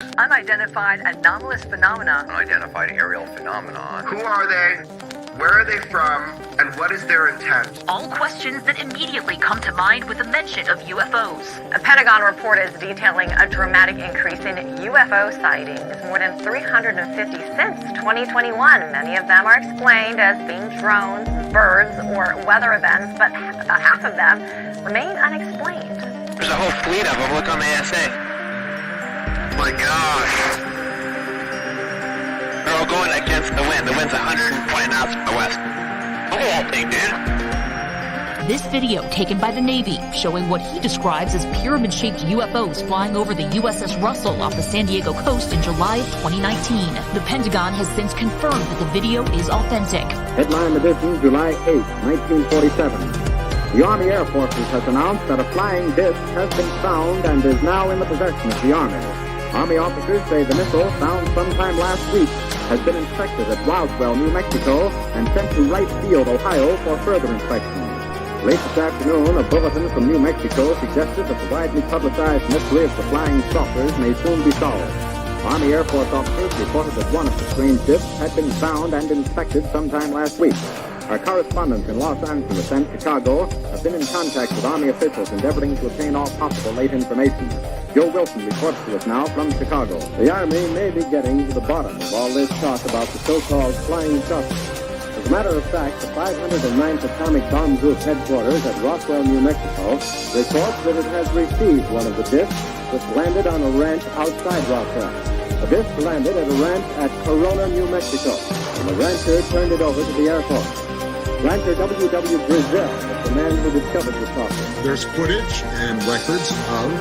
Unidentified anomalous phenomena. Unidentified aerial phenomenon. Who are they? Where are they from? And what is their intent? All questions that immediately come to mind with the mention of UFOs. A Pentagon report is detailing a dramatic increase in UFO sightings, more than 350 since 2021. Many of them are explained as being drones, birds, or weather events, but about half of them remain unexplained. There's a whole fleet of them. Look on the ASA. My gosh. They're all going against the wind. The wind's 120 knots from the west. Look at that thing, dude. This video taken by the Navy showing what he describes as pyramid-shaped UFOs flying over the USS Russell off the San Diego coast in July of 2019. The Pentagon has since confirmed that the video is authentic. Headline edition, July 8, 1947. The Army Air Forces has announced that a flying disc has been found and is now in the possession of the Army. Army officers say the missile, found sometime last week, has been inspected at Roswell, New Mexico, and sent to Wright Field, Ohio, for further inspection. Late this afternoon, a bulletin from New Mexico suggested that the widely publicized mystery of the flying saucers may soon be solved. Army Air Force officers reported that one of the strange discs had been found and inspected sometime last week. Our correspondents in Los Angeles and Chicago have been in contact with Army officials endeavoring to obtain all possible late information. Joe Wilson reports to us now from Chicago. The Army may be getting to the bottom of all this talk about the so-called flying saucers. As a matter of fact, the 509th Atomic Bomb Group headquarters at Roswell, New Mexico, reports that it has received one of the discs which landed on a ranch outside Roswell. The disc landed at a ranch at Corona, New Mexico, and the rancher turned it over to the Air Force. Rancher W.W. Brazil was the man who discovered the saucer. There's footage and records of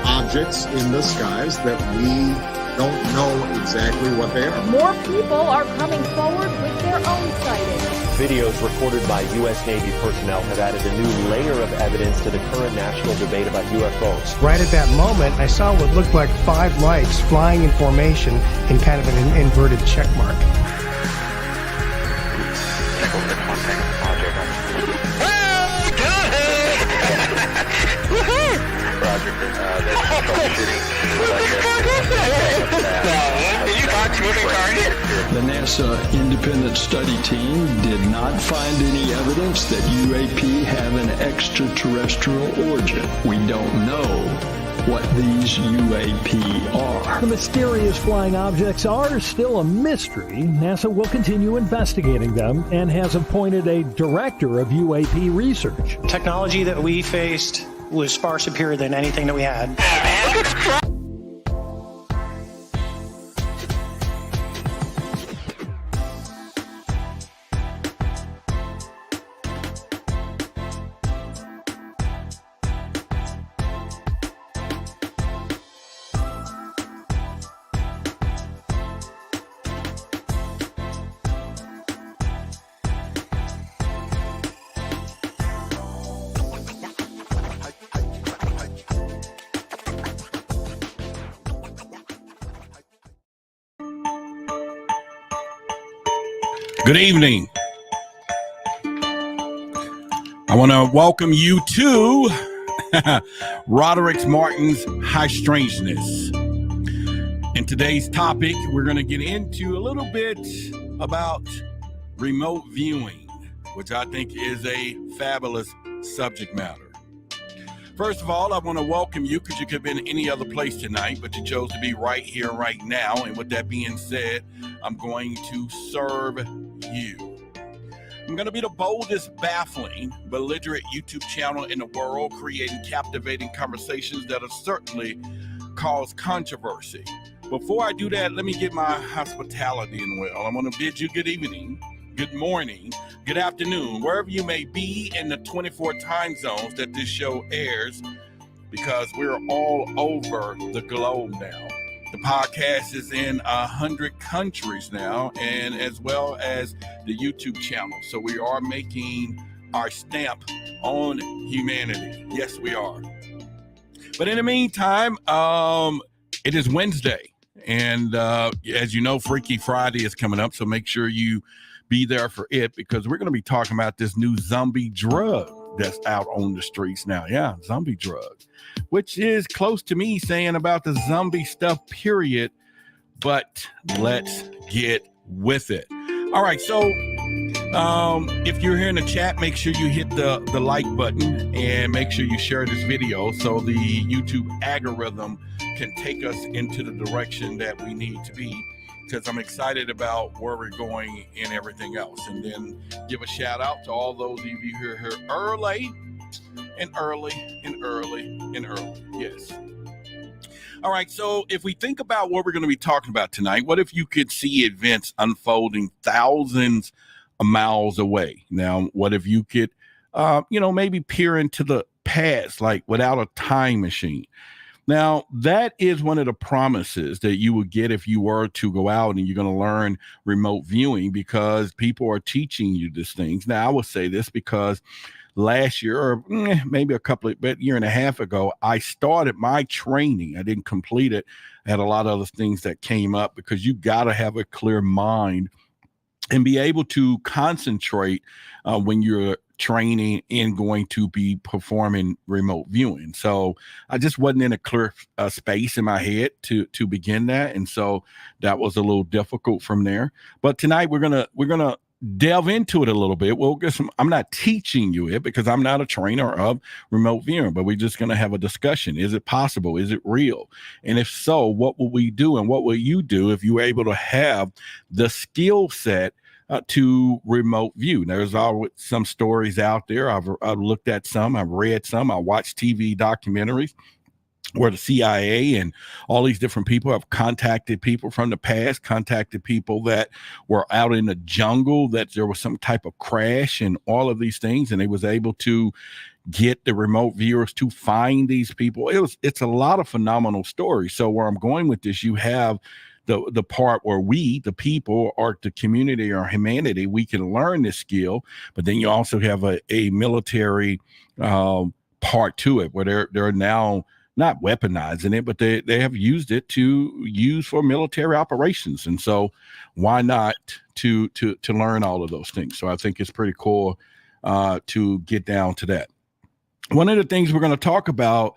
objects in the skies that we don't know exactly what they are. More people are coming forward with their own sightings. Videos recorded by U.S. Navy personnel have added a new layer of evidence to the current national debate about UFOs. Right at that moment, I saw what looked like 5 lights flying in formation in kind of an inverted check mark. The NASA independent study team did not find any evidence that UAP have an extraterrestrial origin. We don't know what these UAP are. The mysterious flying objects are still a mystery. NASA will continue investigating them and has appointed a director of UAP research. Technology that we faced was far superior than anything that we had. Good evening. I want to welcome you to Roderick Martin's High Strangeness. In today's topic, we're going to get into a little bit about remote viewing, which I think is a fabulous subject matter. First of all, I want to welcome you because you could have been any other place tonight, but you chose to be right here, right now. And with that being said, I'm going to serve you. I'm going to be the boldest, baffling, belligerent YouTube channel in the world, creating captivating conversations that'll certainly cause controversy. Before I do that, let me get my hospitality in well. I want to bid you good evening, good morning, good afternoon, wherever you may be in the 24 time zones that this show airs, because we're all over the globe now. The podcast is in 100 countries now, and as well as the YouTube channel. So we are making our stamp on humanity. Yes, we are. But in the meantime, it is Wednesday. And as you know, Freaky Friday is coming up. So make sure you be there for it, because we're going to be talking about this new zombie drug. that's out on the streets now. Yeah, zombie drugs, which is close to me saying about the zombie stuff, period. But let's get with it. All right, so if you're here in the chat, make sure you hit the like button and make sure you share this video so the YouTube algorithm can take us into the direction that we need to be, because I'm excited about where we're going and everything else. And then give a shout out to all those of you who are here early. Yes. All right, so if we think about what we're going to be talking about tonight, what if you could see events unfolding thousands of miles away? Now, what if you could, maybe peer into the past, like without a time machine? Now, that is one of the promises that you would get if you were to go out and you're going to learn remote viewing, because people are teaching you these things. Now, I will say this because last year, or maybe year and a half ago, I started my training. I didn't complete it. I had a lot of other things that came up, because you got to have a clear mind and be able to concentrate when you're training and going to be performing remote viewing. So I just wasn't in a clear space in my head to begin that. And so that was a little difficult from there. But tonight we're gonna delve into it a little bit. We'll get I'm not teaching you it, because I'm not a trainer of remote viewing, but we're just going to have a discussion. Is it possible? Is it real? And if so, what will we do? And what will you do if you were able to have the skill set to remote view? There's always some stories out there. I've looked at some, I've read some, I watched TV documentaries where the CIA and all these different people have contacted people from the past, contacted people that were out in the jungle, that there was some type of crash and all of these things, and they was able to get the remote viewers to find these people. It's a lot of phenomenal stories. So where I'm going with this, you have the part where we, the people, or the community or humanity, we can learn this skill, but then you also have a military part to it, where they're now not weaponizing it, but they have used it to use for military operations. And so why not to learn all of those things? So I think it's pretty cool to get down to that. One of the things we're going to talk about,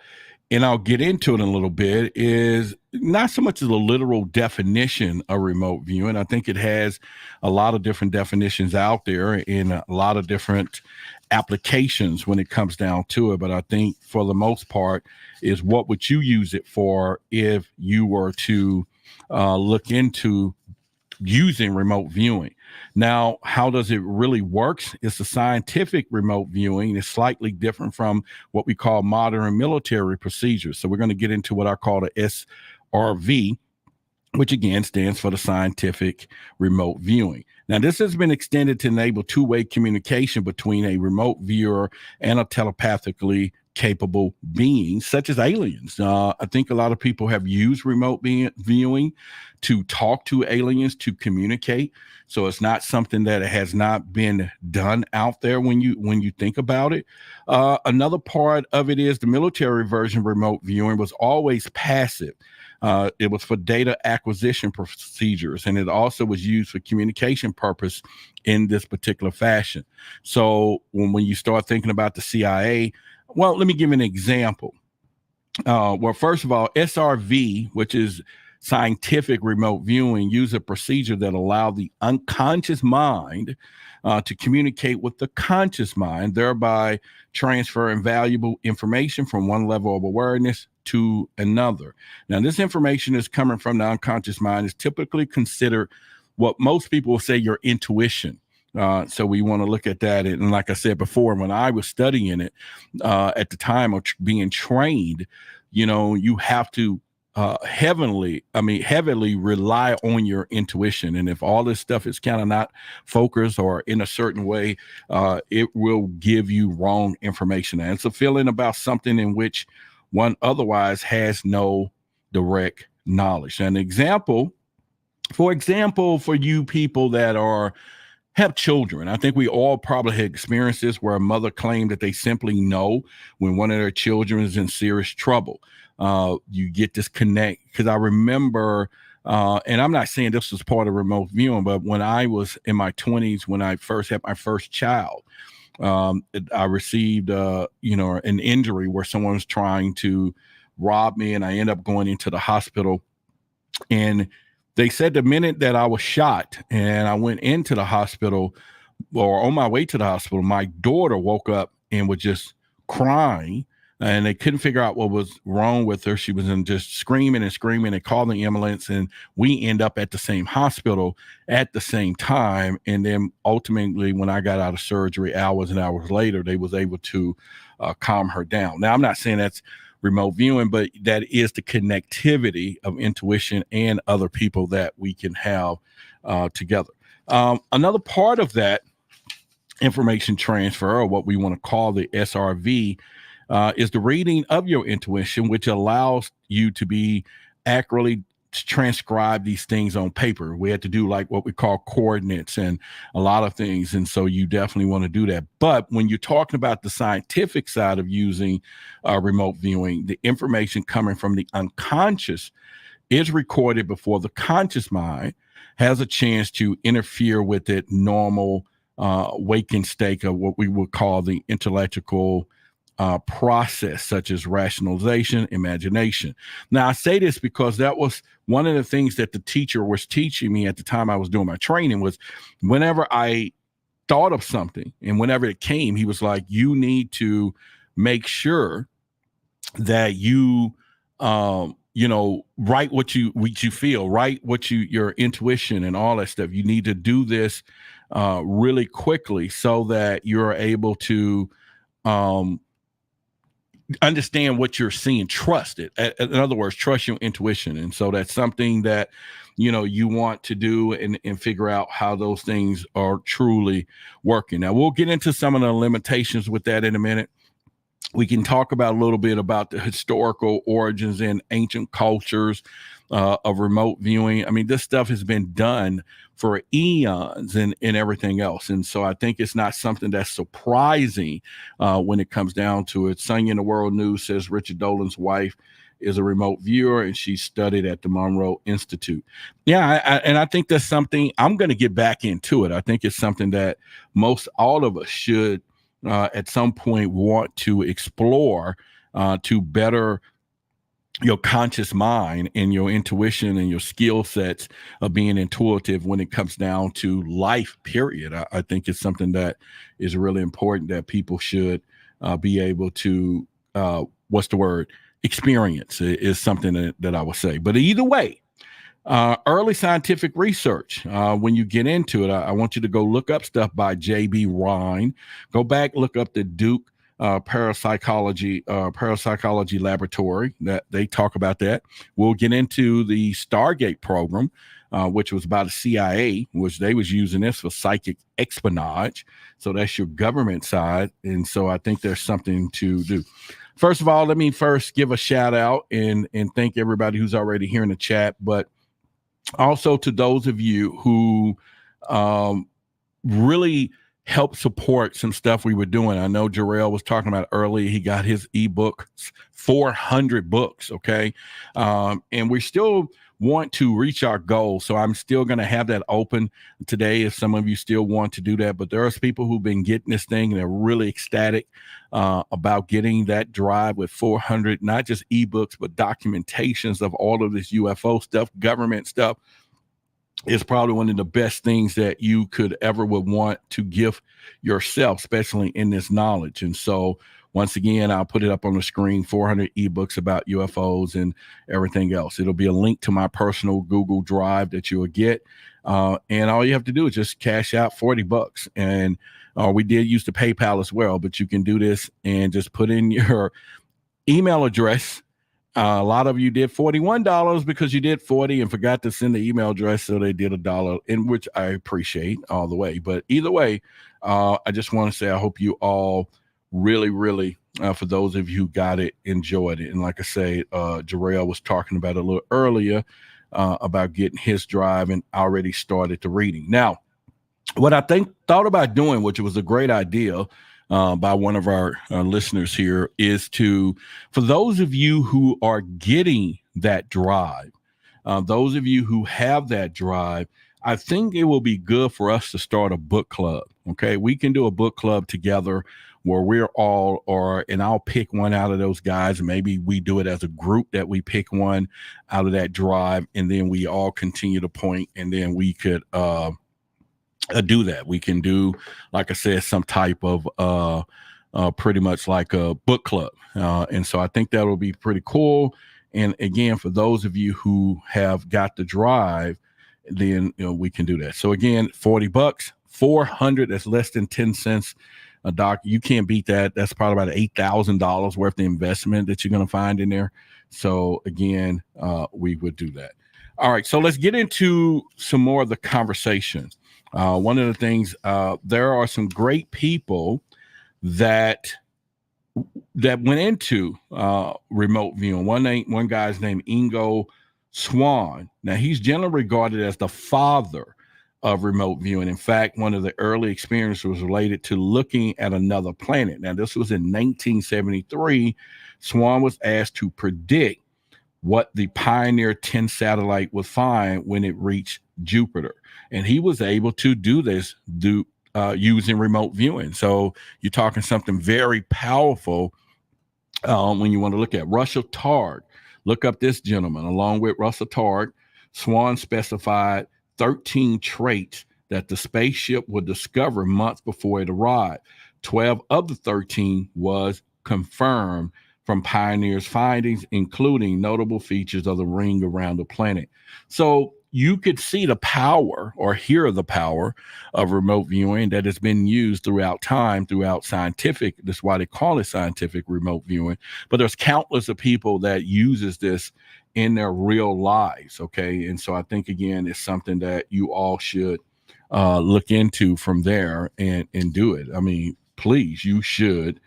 and I'll get into it in a little bit, is not so much as a literal definition of remote viewing. I think it has a lot of different definitions out there in a lot of different applications when it comes down to it. But I think for the most part is, what would you use it for if you were to look into using remote viewing? Now, how does it really works? It's a scientific remote viewing. It's slightly different from what we call modern military procedures. So we're going to get into what I call the SRV, which again stands for the scientific remote viewing. Now, this has been extended to enable two-way communication between a remote viewer and a telepathically capable being, such as aliens. I think a lot of people have used remote viewing to talk to aliens, to communicate. So it's not something that has not been done out there when you think about it. Another part of it is the military version of remote viewing was always passive. It was for data acquisition procedures, and it also was used for communication purpose in this particular fashion. So when you start thinking about the CIA, well, let me give an example. Well, first of all, SRV, which is scientific remote viewing, use a procedure that allowed the unconscious mind to communicate with the conscious mind, thereby transferring valuable information from one level of awareness to another. Now, this information is coming from the unconscious mind is typically considered what most people will say your intuition. So we want to look at that. And like I said before, when I was studying it at the time of being trained, you have to heavily rely on your intuition. And if all this stuff is kind of not focused or in a certain way, it will give you wrong information. And it's a feeling about something in which one otherwise has no direct knowledge. For example, for you people that have children, I think we all probably had experienced this, where a mother claimed that they simply know when one of their children is in serious trouble. You get this connect, because I remember, and I'm not saying this was part of remote viewing, but when I was in my 20s, when I first had my first child, I received, an injury where someone was trying to rob me, and I ended up going into the hospital. And they said the minute that I was shot and I went into the hospital, or on my way to the hospital, my daughter woke up and was just crying, and they couldn't figure out what was wrong with her. She was just screaming and screaming, and called the ambulance, and we end up at the same hospital at the same time. And then ultimately, when I got out of surgery hours and hours later, they was able to calm her down. Now, I'm not saying that's remote viewing, but that is the connectivity of intuition and other people that we can have together. Another part of that information transfer, or what we want to call the SRV, is the reading of your intuition, which allows you to be accurately transcribe these things on paper. We had to do like what we call coordinates and a lot of things. And so you definitely want to do that. But when you're talking about the scientific side of using remote viewing, the information coming from the unconscious is recorded before the conscious mind has a chance to interfere with it normal waking state of what we would call the intellectual process, such as rationalization, imagination. Now, I say this because that was one of the things that the teacher was teaching me at the time I was doing my training, was whenever I thought of something and whenever it came, he was like, you need to make sure that you write what you feel, write what your intuition and all that stuff. You need to do this really quickly so that you're able to understand what you're seeing, trust it. In other words, trust your intuition. And so that's something that, you want to do and figure out how those things are truly working. Now, we'll get into some of the limitations with that in a minute. We can talk about a little bit about the historical origins in ancient cultures of remote viewing. I mean, this stuff has been done for eons and everything else. And so I think it's not something that's surprising when it comes down to it. Sonia in the World News says Richard Dolan's wife is a remote viewer, and she studied at the Monroe Institute. Yeah, and I think that's something I'm going to get back into it. I think it's something that all of us should at some point want to explore to better your conscious mind and your intuition and your skill sets of being intuitive when it comes down to life, period. I think it's something that is really important that people should be able to, experience is something that I would say. But either way, early scientific research, when you get into it, I want you to go look up stuff by J.B. Rhine. Go back, look up the Duke parapsychology laboratory, that they talk about that. We'll get into the Stargate program, which was about the CIA, which they was using this for psychic espionage. So that's your government side. And so I think there's something to do. First of all, let me first give a shout out and thank everybody who's already here in the chat, but also to those of you who really help support some stuff we were doing. I know Jarrell was talking about earlier, he got his ebook, 400 books, okay? And we still want to reach our goal, so I'm still going to have that open today if some of you still want to do that. But there are people who've been getting this thing, and they're really ecstatic about getting that drive with 400, not just ebooks, but documentations of all of this UFO stuff, government stuff. Is probably one of the best things that you could ever would want to give yourself, especially in this knowledge. And so once again, I'll put it up on the screen, 400 ebooks about UFOs and everything else. It'll be a link to my personal Google Drive that you will get. And all you have to do is just cash out $40. And we did use the PayPal as well, but you can do this and just put in your email address. A lot of you did $41 because you did 40 and forgot to send the email address, so they did $1, in which I appreciate all the way. But either way, I just want to say I hope you all really, for those of you who got it, enjoyed it. And like I say, Jarrell was talking about it a little earlier about getting his drive and already started the reading. Now, what I thought about doing, which was a great idea, by one of our listeners here, is for those of you who are getting that drive, those of you who have that drive, I think it will be good for us to start a book club. Okay, we can do a book club together where we're all, and I'll pick one out of those guys. Maybe we do it as a group, that we pick one out of that drive, and then we all continue to point, and then we could do that. We can do, like I said, some type of pretty much like a book club, and so I think that will be pretty cool. And again, for those of you who have got the drive, then we can do that. So again, $40, 400. That's less than 10 cents. Doc, you can't beat that. That's probably about $8,000 worth of investment that you're going to find in there. So again, we would do that. All right, so let's get into some more of the conversation. One of the things, there are some great people that went into remote viewing. One guy's named Ingo Swann. Now, he's generally regarded as the father of remote viewing. In fact, one of the early experiences was related to looking at another planet. Now, this was in 1973. Swann was asked to predict what the Pioneer 10 satellite would find when it reached Jupiter. And he was able to do this using remote viewing. So you're talking something very powerful when you want to look at Russell Targ. Look up this gentleman. Along with Russell Targ, Swann specified 13 traits that the spaceship would discover months before it arrived. 12 of the 13 was confirmed from Pioneer's findings, including notable features of the ring around the planet. So you could see the power, or hear the power, of remote viewing that has been used throughout time, throughout scientific. That's why they call it scientific remote viewing. But there's countless of people that uses this in their real lives. Okay. And so I think, again, it's something that you all should look into from there and do it. I mean, please, you should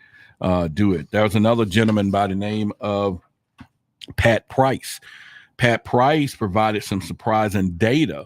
do it. There's another gentleman by the name of Pat Price. Pat Price provided some surprising data,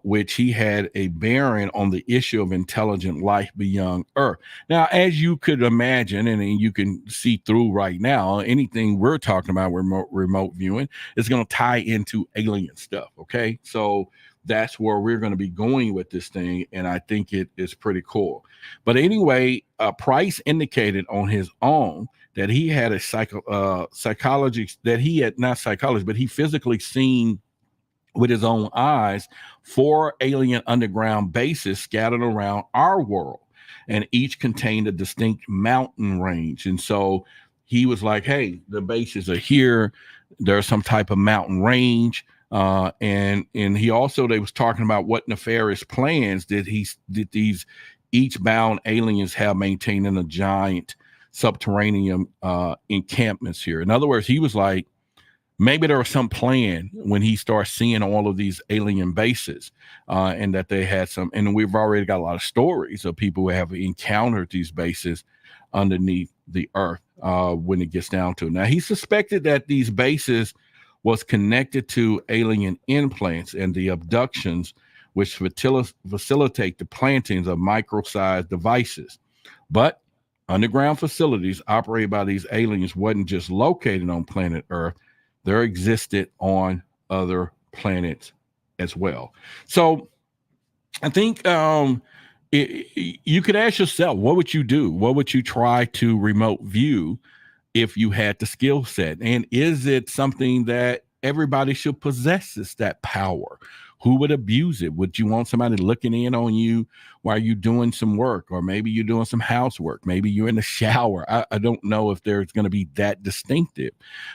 which he had a bearing on the issue of intelligent life beyond Earth. Now, as you could imagine, and you can see through right now, anything we're talking about remote viewing is going to tie into alien stuff. Okay, so that's where we're going to be going with this thing, and I think it is pretty cool. But anyway, Price indicated on his own that he had a psychology, that he had not psychology, but he physically seen with his own eyes 4 alien underground bases scattered around our world, and each contained a distinct mountain range. And so he was like, hey, the bases are here. There's some type of mountain range. And he also, they was talking about what nefarious plans did these each bound aliens have maintaining a giant subterranean encampments here. In other words, he was like, maybe there was some plan when he started seeing all of these alien bases, and that they had some, and we've already got a lot of stories of people who have encountered these bases underneath the earth when it gets down to it. Now, he suspected that these bases was connected to alien implants and the abductions, which facilitate the plantings of micro-sized devices. But underground facilities operated by these aliens wasn't just located on planet Earth. They existed on other planets as well. So I think you could ask yourself, what would you do? What would you try to remote view if you had the skill set? And is it something that everybody should possess, is that power? Who would abuse it? Would you want somebody looking in on you while you're doing some work, or maybe you're doing some housework? Maybe you're in the shower. I don't know if there's going to be that distinctive,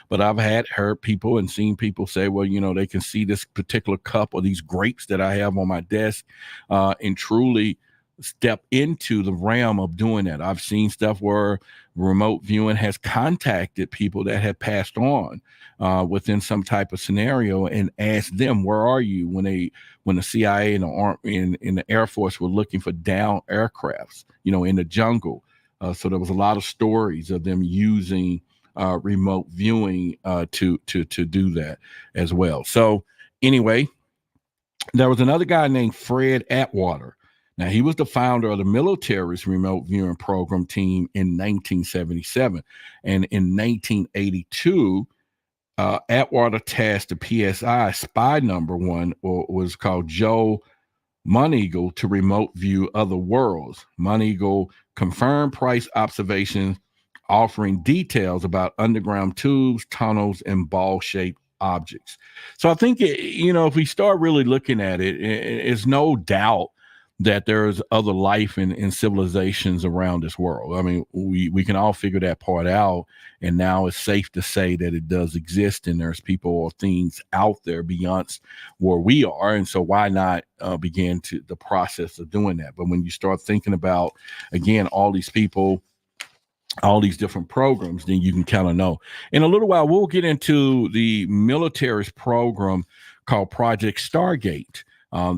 but I've heard people and seen people say, well, they can see this particular cup or these grapes that I have on my desk, and truly step into the realm of doing that. I've seen stuff where remote viewing has contacted people that have passed on within some type of scenario and asked them, where are you, when the CIA and the Army in the Air Force were looking for downed aircrafts, in the jungle. So there was a lot of stories of them using remote viewing to do that as well. So anyway, there was another guy named Fred Atwater. Now, he was the founder of the military's remote viewing program team in 1977. And in 1982, Atwater tasked the PSI spy number one, or was called Joe Moneagle, to remote view other worlds. Moneagle confirmed price observations, offering details about underground tubes, tunnels, and ball-shaped objects. So I think, if we start really looking at it, it's no doubt that there's other life and civilizations around this world. I mean, we can all figure that part out, and now it's safe to say that it does exist, and there's people or things out there beyond where we are, and so why not begin to the process of doing that? But when you start thinking about, again, all these people, all these different programs, then you can kind of know. In a little while, we'll get into the military's program called Project Stargate.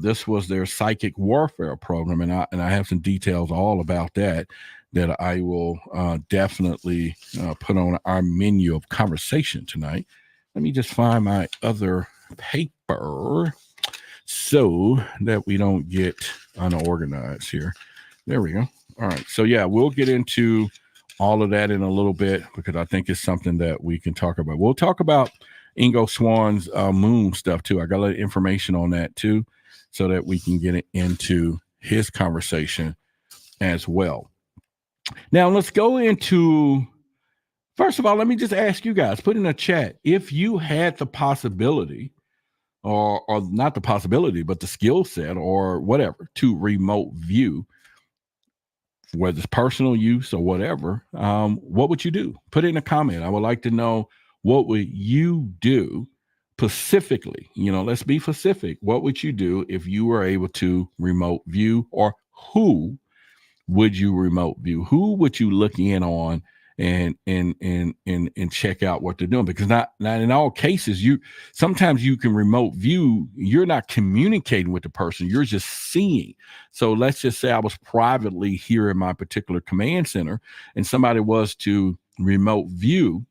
This was their psychic warfare program, and I have some details all about that I will definitely put on our menu of conversation tonight. Let me just find my other paper so that we don't get unorganized here. There we go. All right. So, yeah, we'll get into all of that in a little bit because I think it's something that we can talk about. We'll talk about Ingo Swan's moon stuff, too. I got a little information on that, too, so that we can get into his conversation as well. Now, let's go into, first of all, let me just ask you guys, put in a chat, if you had the possibility, or not the possibility, but the skill set or whatever, to remote view, whether it's personal use or whatever, what would you do? Put it in a comment. I would like to know, what would you do specifically? Let's be specific. What would you do if you were able to remote view, or who would you remote view? Who would you look in on and check out what they're doing? Because not in all cases, sometimes you can remote view, you're not communicating with the person, you're just seeing. So let's just say I was privately here in my particular command center and somebody was to remote view,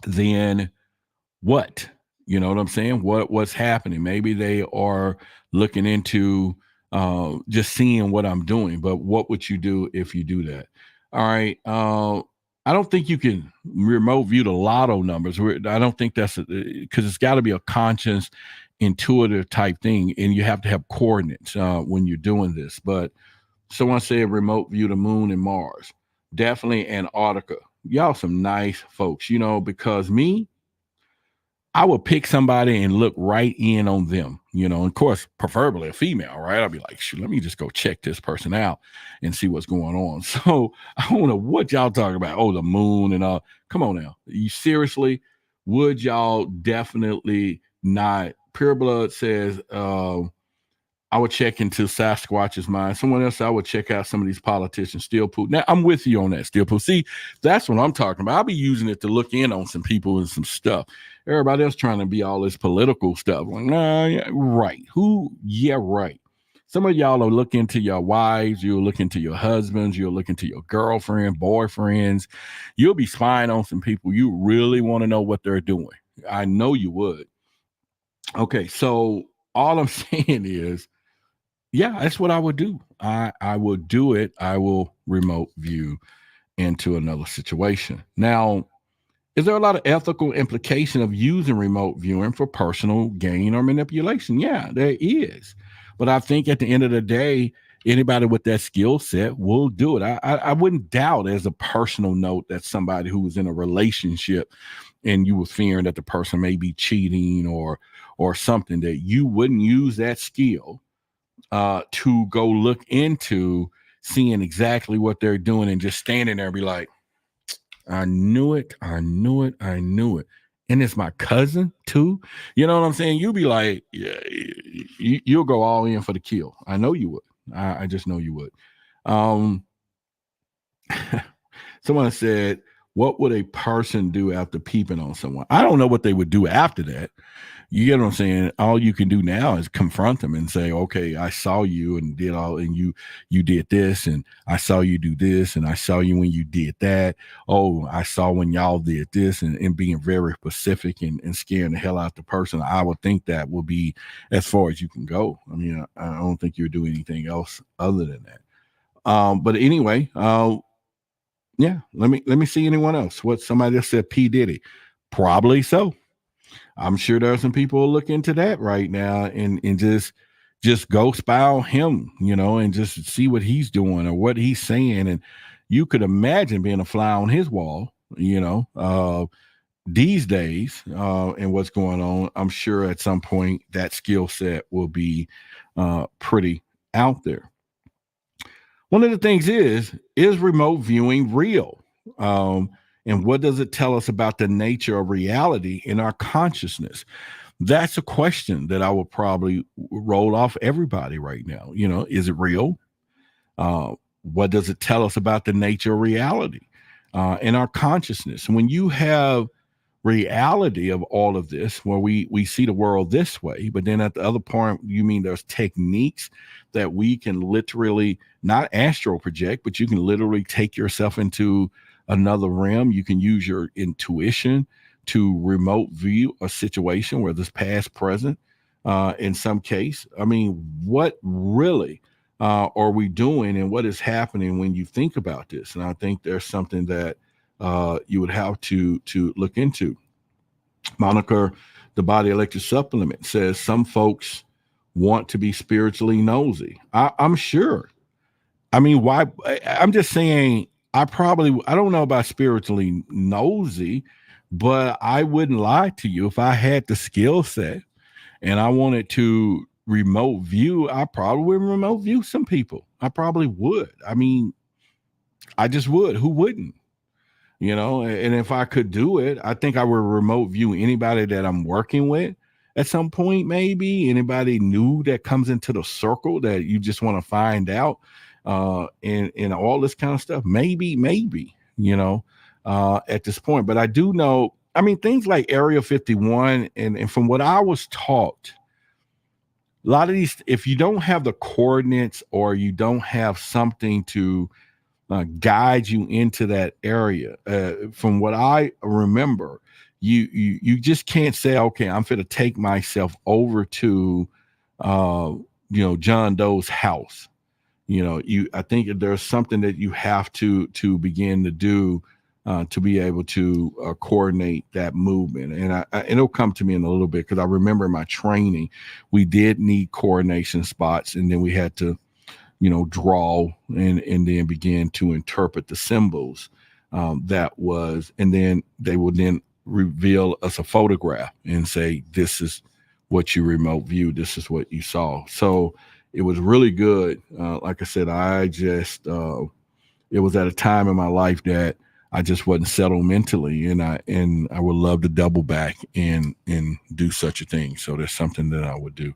then what? You know what I'm saying? What's happening? Maybe they are looking into just seeing what I'm doing, but what would you do if you do that? All right. I don't think you can remote view the lotto numbers. I don't think that's because it's got to be a conscious, intuitive type thing, and you have to have coordinates when you're doing this. But someone said remote view the moon and Mars. Definitely Antarctica. Y'all some nice folks, because I would pick somebody and look right in on them, and of course, preferably a female, right? I'd be like, shoot, let me just go check this person out and see what's going on. So I don't know what y'all talking about. Oh, the moon and all. Come on now. You seriously, would y'all definitely not? Pure Blood says, I would check into Sasquatch's mind. Someone else, I would check out some of these politicians. Steel Poo. Now, I'm with you on that, Steel Poo. See, that's what I'm talking about. I'll be using it to look in on some people and some stuff. Everybody else trying to be all this political stuff. Like, nah, yeah, right. Who? Yeah, right. Some of y'all will look into your wives. You'll look into your husbands. You'll look into your girlfriend, boyfriends. You'll be spying on some people. You really want to know what they're doing. I know you would. Okay, so all I'm saying is, yeah, that's what I would do. I will do it. I will remote view into another situation. Now, is there a lot of ethical implication of using remote viewing for personal gain or manipulation? Yeah, there is. But I think at the end of the day, anybody with that skill set will do it. I wouldn't doubt, as a personal note, that somebody who was in a relationship and you were fearing that the person may be cheating or something, that you wouldn't use that skill to go look into seeing exactly what they're doing and just standing there and be like, I knew it. And it's my cousin too. You know what I'm saying? You'll be like, yeah, you'll go all in for the kill. I know you would. I just know you would. Someone said, what would a person do after peeping on someone? I don't know what they would do after that. You get what I'm saying? All you can do now is confront them and say, okay, I saw you and did all, and you did this, and I saw you do this, and I saw you when you did that. Oh, I saw when y'all did this, and being very specific and scaring the hell out the person. I would think that would be as far as you can go. I mean, I don't think you'll do anything else other than that. But anyway, yeah, let me see anyone else. What somebody else said, P. Diddy. Probably so. I'm sure there are some people who look into that right now and just go spy on him, and just see what he's doing or what he's saying. And you could imagine being a fly on his wall, these days, and what's going on. I'm sure at some point that skill set will be pretty out there. One of the things is remote viewing real? And what does it tell us about the nature of reality in our consciousness? That's a question that I would probably roll off everybody right now. Is it real? What does it tell us about the nature of reality in our consciousness? When you have reality of all of this, where we see the world this way, but then at the other point, you mean there's techniques that we can literally not astral project, but you can literally take yourself into another realm. You can use your intuition to remote view a situation, whether it's past, present, in some case. I mean, what really are we doing, and what is happening when you think about this? And I think there's something that you would have to look into. Monica, the Body Electric Supplement, says some folks want to be spiritually nosy. I'm sure. I mean, why? I'm just saying, I don't know about spiritually nosy, but I wouldn't lie to you. If I had the skill set and I wanted to remote view, I probably would remote view some people. I probably would. I mean, I just would. Who wouldn't? And if I could do it, I think I would remote view anybody that I'm working with at some point, maybe anybody new that comes into the circle that you just want to find out, and all this kind of stuff. Maybe, at this point. But I do know, I mean, things like Area 51, and from what I was taught, a lot of these, if you don't have the coordinates or you don't have something to guide you into that area, from what I remember, you just can't say, okay, I'm going to take myself over to, John Doe's house. I think there's something that you have to begin to do to be able to coordinate that movement. And it'll come to me in a little bit, because I remember in my training, we did need coordination spots, and then we had to, draw and then begin to interpret the symbols and then they would then reveal us a photograph and say, this is what you remote viewed, this is what you saw. So it was really good. Like I said, it was at a time in my life that I just wasn't settled mentally, and I would love to double back and do such a thing. So there's something that I would do.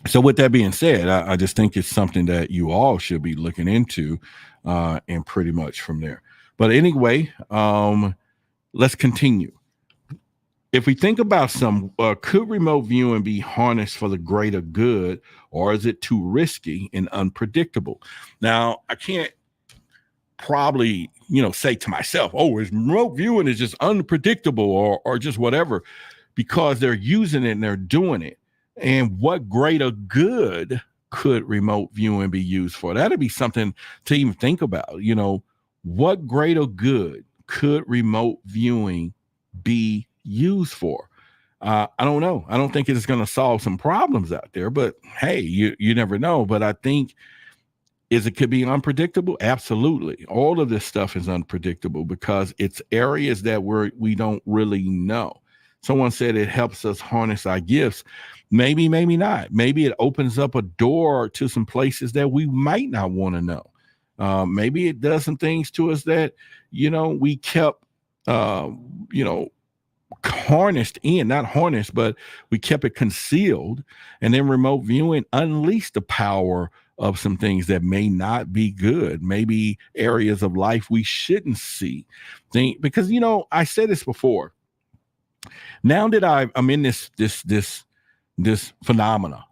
So with that being said, I just think it's something that you all should be looking into, and pretty much from there. But anyway, let's continue. If we think about could remote viewing be harnessed for the greater good, or is it too risky and unpredictable? Now, I can't probably, say to myself, oh, is remote viewing is just unpredictable or just whatever, because they're using it and they're doing it. And what greater good could remote viewing be used for? That'd be something to even think about. What greater good could remote viewing be used for? I don't know. I don't think it's going to solve some problems out there, but hey, you never know. But I think, it could be unpredictable? Absolutely. All of this stuff is unpredictable because it's areas that we don't really know. Someone said it helps us harness our gifts. Maybe, maybe not. Maybe it opens up a door to some places that we might not want to know. Maybe it does some things to us that, we kept, harnessed in, not harnessed, but we kept it concealed. And then remote viewing unleashed the power of some things that may not be good, maybe areas of life we shouldn't see. Because, I said this before. Now that I'm in this phenomena,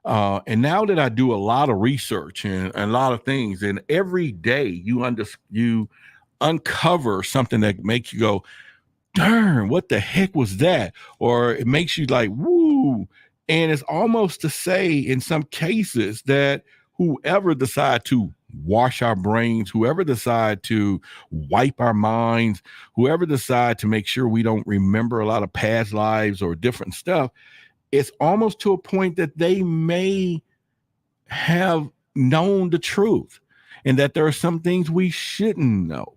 and now that I do a lot of research and a lot of things, and every day you uncover something that makes you go, darn, what the heck was that? Or it makes you like, woo. And it's almost to say in some cases that whoever decide to wash our brains, whoever decide to wipe our minds, whoever decide to make sure we don't remember a lot of past lives or different stuff, it's almost to a point that they may have known the truth, and that there are some things we shouldn't know.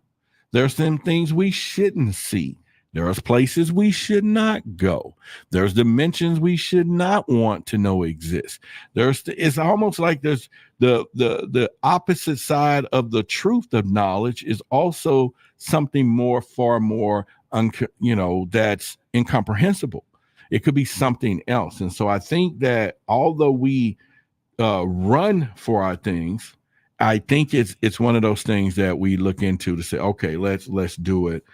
There are some things we shouldn't see. There are places we should not go. There's dimensions we should not want to know exist. It's almost like there's the opposite side of the truth of knowledge is also something far more, that's incomprehensible. It could be something else. And so I think that although we run for our things, I think it's one of those things that we look into to say, okay, let's do it.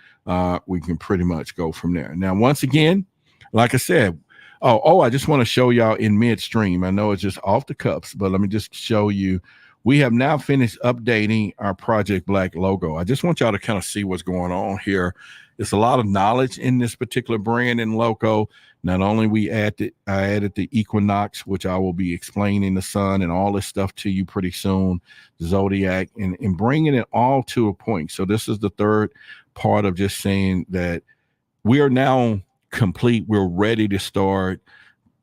We can pretty much go from there. Now, once again, like I said, I just want to show y'all in midstream. I know it's just off the cuffs, but let me just show you. We have now finished updating our Project Black logo. I just want y'all to kind of see what's going on here. There's a lot of knowledge in this particular brand and logo. Not only I added the equinox, which I will be explaining the sun and all this stuff to you pretty soon, the zodiac, and bringing it all to a point. So this is the third part of just saying that we are now complete. We're ready to start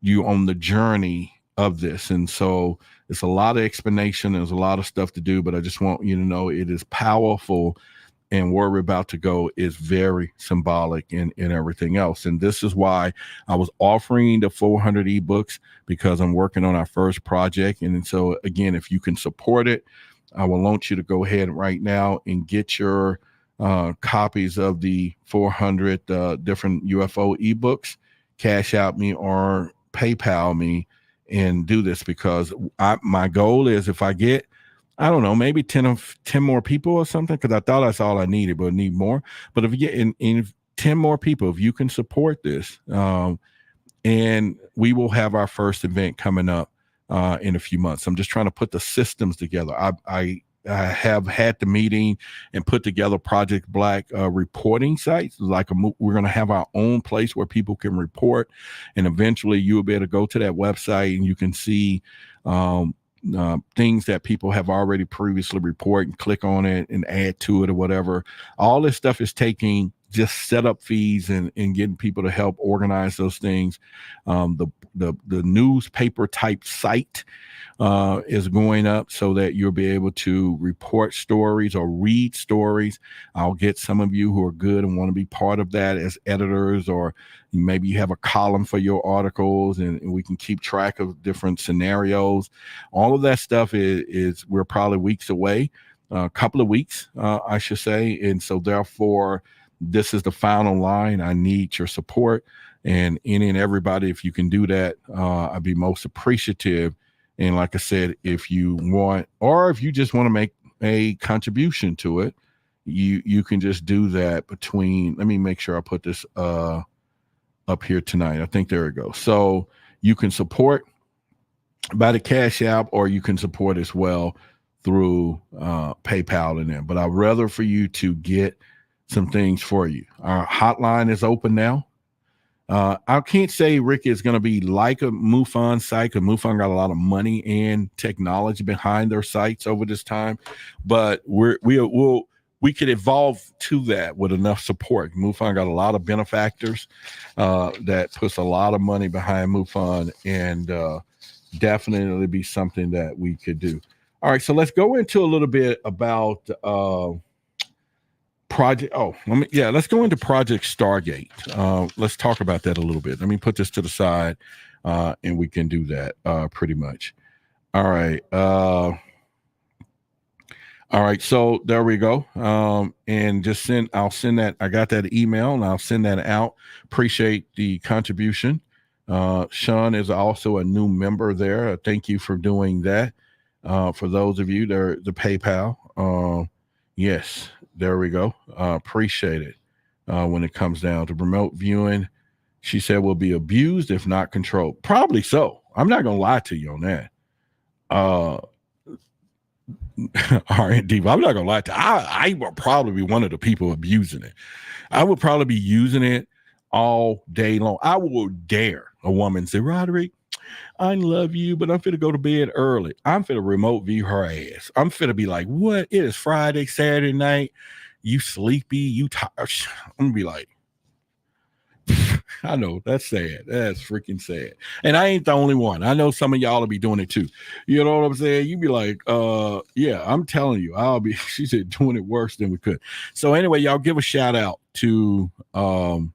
you on the journey of this. And so it's a lot of explanation. There's a lot of stuff to do, but I just want you to know it is powerful. And where we're about to go is very symbolic in everything else. And this is why I was offering the 400 ebooks, because I'm working on our first project. And so, again, if you can support it, I will want you to go ahead right now and get your copies of the 400 different UFO ebooks, cash out me or PayPal me and do this, because my goal is if I get, I don't know, maybe 10 more people or something, because I thought that's all I needed, but I need more. But if you get in 10 more people, if you can support this, and we will have our first event coming up in a few months. I'm just trying to put the systems together. I have had the meeting and put together Project Black reporting sites. We're going to have our own place where people can report, and eventually you will be able to go to that website and you can see things that people have already previously reported and click on it and add to it or whatever. All this stuff is taking just setup fees and getting people to help organize those things. The newspaper type site is going up so that you'll be able to report stories or read stories. I'll get some of you who are good and want to be part of that as editors, or maybe you have a column for your articles, and we can keep track of different scenarios. All of that stuff is we're probably weeks away, a couple of weeks, I should say. And so therefore, this is the final line. I need your support, and any and everybody, if you can do that, I'd be most appreciative. And like I said, if you want, or if you just want to make a contribution to it, you can just do that between, let me make sure I put this up here tonight. I think there we go. So you can support by the Cash App, or you can support as well through PayPal and then. But I'd rather for you to get some things for you. Our hotline is open now. I can't say Rick is going to be like a MUFON site, because MUFON got a lot of money and technology behind their sites over this time, but we could evolve to that with enough support. MUFON got a lot of benefactors that puts a lot of money behind MUFON, and definitely be something that we could do. All right, so let's go into a little bit about let's go into Project Stargate. Let's talk about that a little bit. Let me put this to the side, and we can do that pretty much. All right. So there we go. And I'll send that. I got that email, and I'll send that out. Appreciate the contribution. Sean is also a new member there. Thank you for doing that. For those of you, the PayPal. Yes. There we go. Appreciate it. When it comes down to remote viewing, she said will be abused if not controlled. Probably so. I'm not going to lie to you on that. All right, Diva, I'm not going to lie to you. I will probably be one of the people abusing it. I would probably be using it all day long. I will dare a woman say, Roderick, I love you, but I'm finna go to bed early. I'm finna remote view her ass. I'm finna be like, what? It is Friday, Saturday night. You sleepy? You tired? I'm gonna be like, I know that's sad. That's freaking sad. And I ain't the only one. I know some of y'all will be doing it too. You know what I'm saying? You be like, yeah, I'm telling you, she said doing it worse than we could. So anyway, y'all give a shout out to, Damon.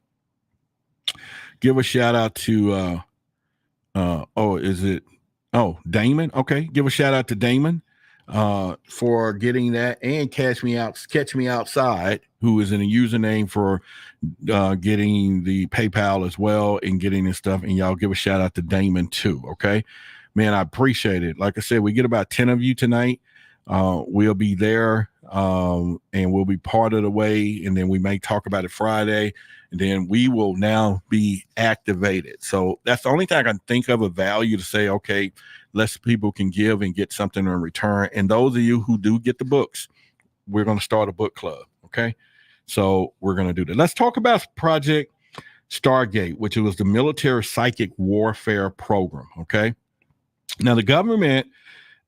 Okay. Give a shout out to Damon, for getting that, and Catch Me Outside, who is in a username for getting the PayPal as well and getting this stuff. And y'all give a shout out to Damon too. Okay, man, I appreciate it. Like I said, we get about 10 of you tonight. We'll be there, and we'll be part of the way, and then we may talk about it Friday, and then we will now be activated. So that's the only thing I can think of value to say, okay, less people can give and get something in return. And those of you who do get the books, we're going to start a book club. Okay. So we're going to do that. Let's talk about Project Stargate, which was the military psychic warfare program. Okay. Now, the government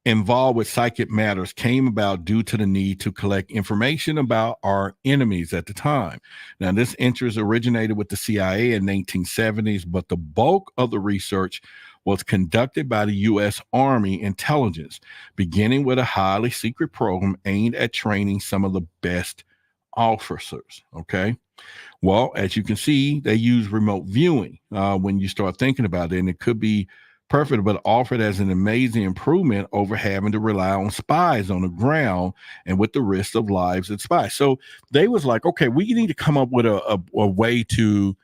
involved with psychic matters came about due to the need to collect information about our enemies at the time. Now, this interest originated with the CIA in the 1970s, but the bulk of the research was conducted by the U.S. Army intelligence, beginning with a highly secret program aimed at training some of the best officers. Okay. Well, as you can see, they use remote viewing when you start thinking about it, and it could be perfect, but offered as an amazing improvement over having to rely on spies on the ground and with the risk of lives and spies. So they was like, okay, we need to come up with a way to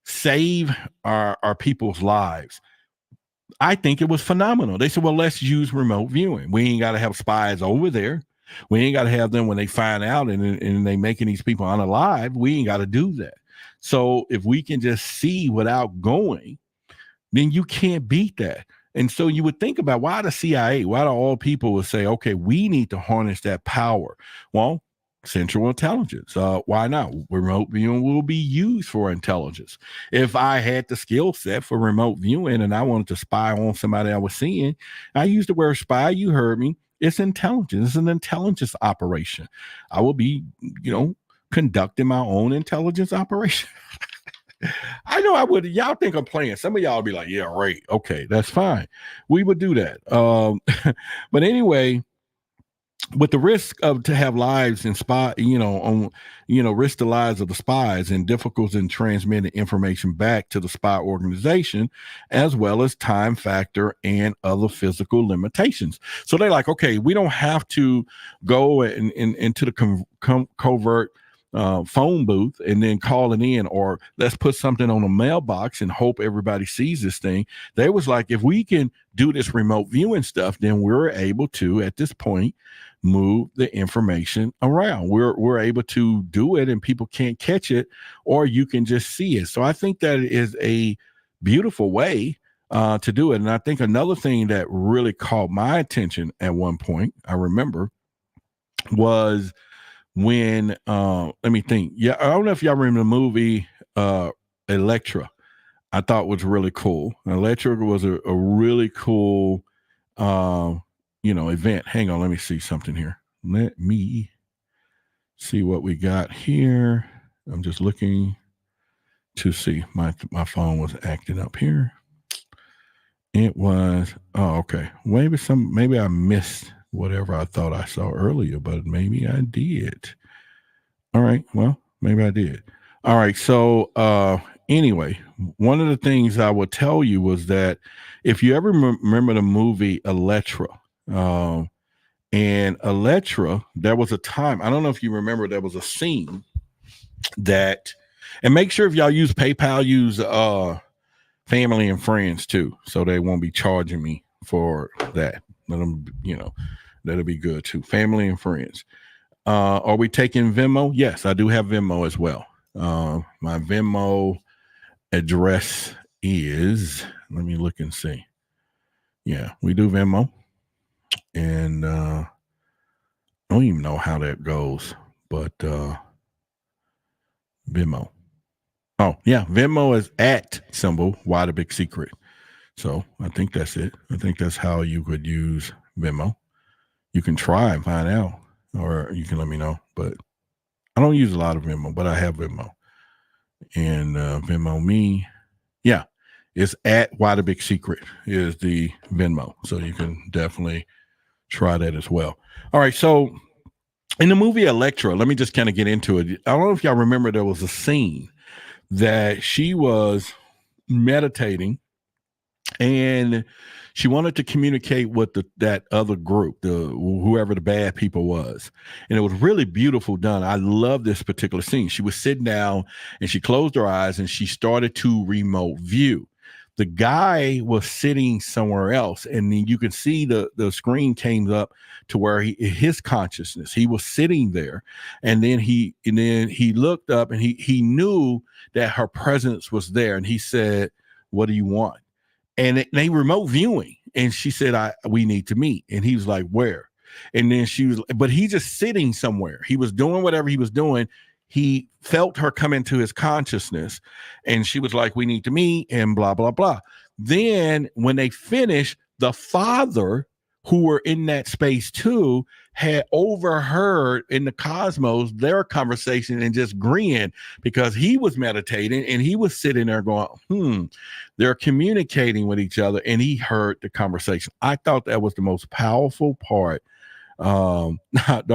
save our people's lives. I think it was phenomenal. They said, well, let's use remote viewing. We ain't got to have spies over there. We ain't got to have them when they find out and they making these people unalive. We ain't got to do that. So if we can just see without going, then you can't beat that. And so you would think about, why the CIA, why do all people would say, okay, we need to harness that power? Well, Central Intelligence. Why not? Remote viewing will be used for intelligence. If I had the skill set for remote viewing and I wanted to spy on somebody I was seeing, I used the word spy. You heard me. It's intelligence. It's an intelligence operation. I will be, conducting my own intelligence operation. I know I would. Y'all think I'm playing. Some of y'all will be like, yeah, right. Okay, that's fine. We would do that. But anyway, with the risk of to have lives and risk the lives of the spies and difficulties in transmitting information back to the spy organization, as well as time factor and other physical limitations. So they're like, okay, we don't have to go into the covert phone booth and then call it in, or let's put something on a mailbox and hope everybody sees this thing. They was like, if we can do this remote viewing stuff, then we're able to, at this point, move the information around. We're able to do it and people can't catch it, or you can just see it. So I think that is a beautiful way to do it. And I think another thing that really caught my attention at one point, I remember, was when let me think. Yeah, I don't know if y'all remember the movie Elektra. I thought was really cool. Elektra was a really cool event. Hang on, let me see something here. Let me see what we got here. I'm just looking to see. My phone was acting up here. It was okay. Maybe I missed whatever I thought I saw earlier, but maybe I did. All right. Well, maybe I did. All right. So anyway, one of the things I would tell you was that if you ever remember the movie Elektra, and Elektra, there was a time, I don't know if you remember, there was a scene that, and make sure if y'all use PayPal, use family and friends too, so they won't be charging me for that. Let them, that'll be good too. Family and friends. Are we taking Venmo? Yes, I do have Venmo as well. My Venmo address is, let me look and see. Yeah, we do Venmo. And I don't even know how that goes, but Venmo. Oh, yeah, Venmo is @ Why the Big Secret. So I think that's it. I think that's how you could use Venmo. You can try and find out, or you can let me know. But I don't use a lot of Venmo, but I have Venmo. And Venmo me, yeah, it's at Why the Big Secret is the Venmo. So you can definitely try that as well. All right, so in the movie Electra, let me just kind of get into it. I don't know if y'all remember there was a scene that she was meditating and she wanted to communicate with that other group, whoever the bad people was. And it was really beautiful done. I love this particular scene. She was sitting down and she closed her eyes and she started to remote view. The guy was sitting somewhere else, and then you could see the screen came up to where his consciousness, he was sitting there, and then he looked up and he knew that her presence was there, and he said, "What do you want?" And they remote viewing, and she said, "We need to meet." And he was like, "Where?" And then she was, but he just sitting somewhere. He was doing whatever he was doing. He felt her come into his consciousness, and she was like, "We need to meet," and blah, blah, blah. Then when they finished, the father, who were in that space too, had overheard in the cosmos their conversation and just grinned because he was meditating and he was sitting there going, they're communicating with each other, and he heard the conversation. I thought that was the most powerful part. Don't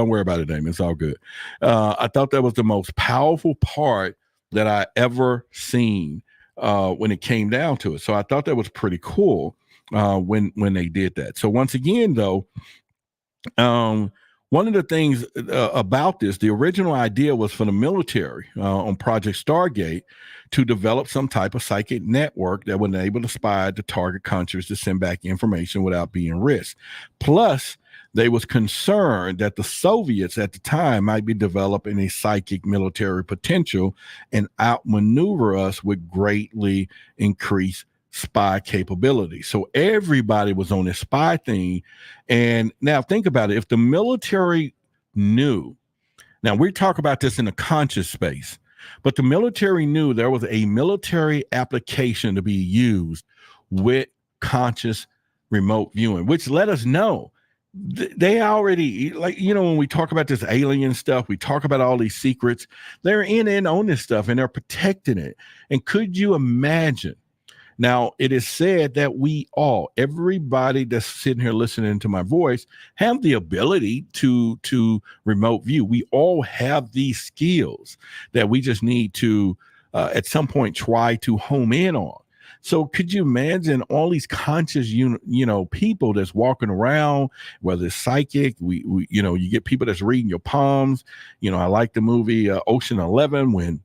worry about it, Damon. It's all good. I thought that was the most powerful part that I ever seen when it came down to it. So I thought that was pretty cool when they did that. So once again, though, one of the things about this, the original idea was for the military on Project Stargate to develop some type of psychic network that would enable the spy to target countries to send back information without being risked. Plus, they was concerned that the Soviets at the time might be developing a psychic military potential and outmaneuver us with greatly increased spy capability. So everybody was on this spy thing. And now think about it. If the military knew, now we talk about this in the conscious space, but the military knew there was a military application to be used with conscious remote viewing, which let us know they already, like, when we talk about this alien stuff, we talk about all these secrets, they're in and on this stuff and they're protecting it. And could you imagine? Now, it is said that everybody that's sitting here listening to my voice, have the ability to remote view. We all have these skills that we just need to, at some point, try to home in on. So could you imagine all these conscious, people that's walking around, whether it's psychic, you get people that's reading your palms. I like the movie Ocean 11 when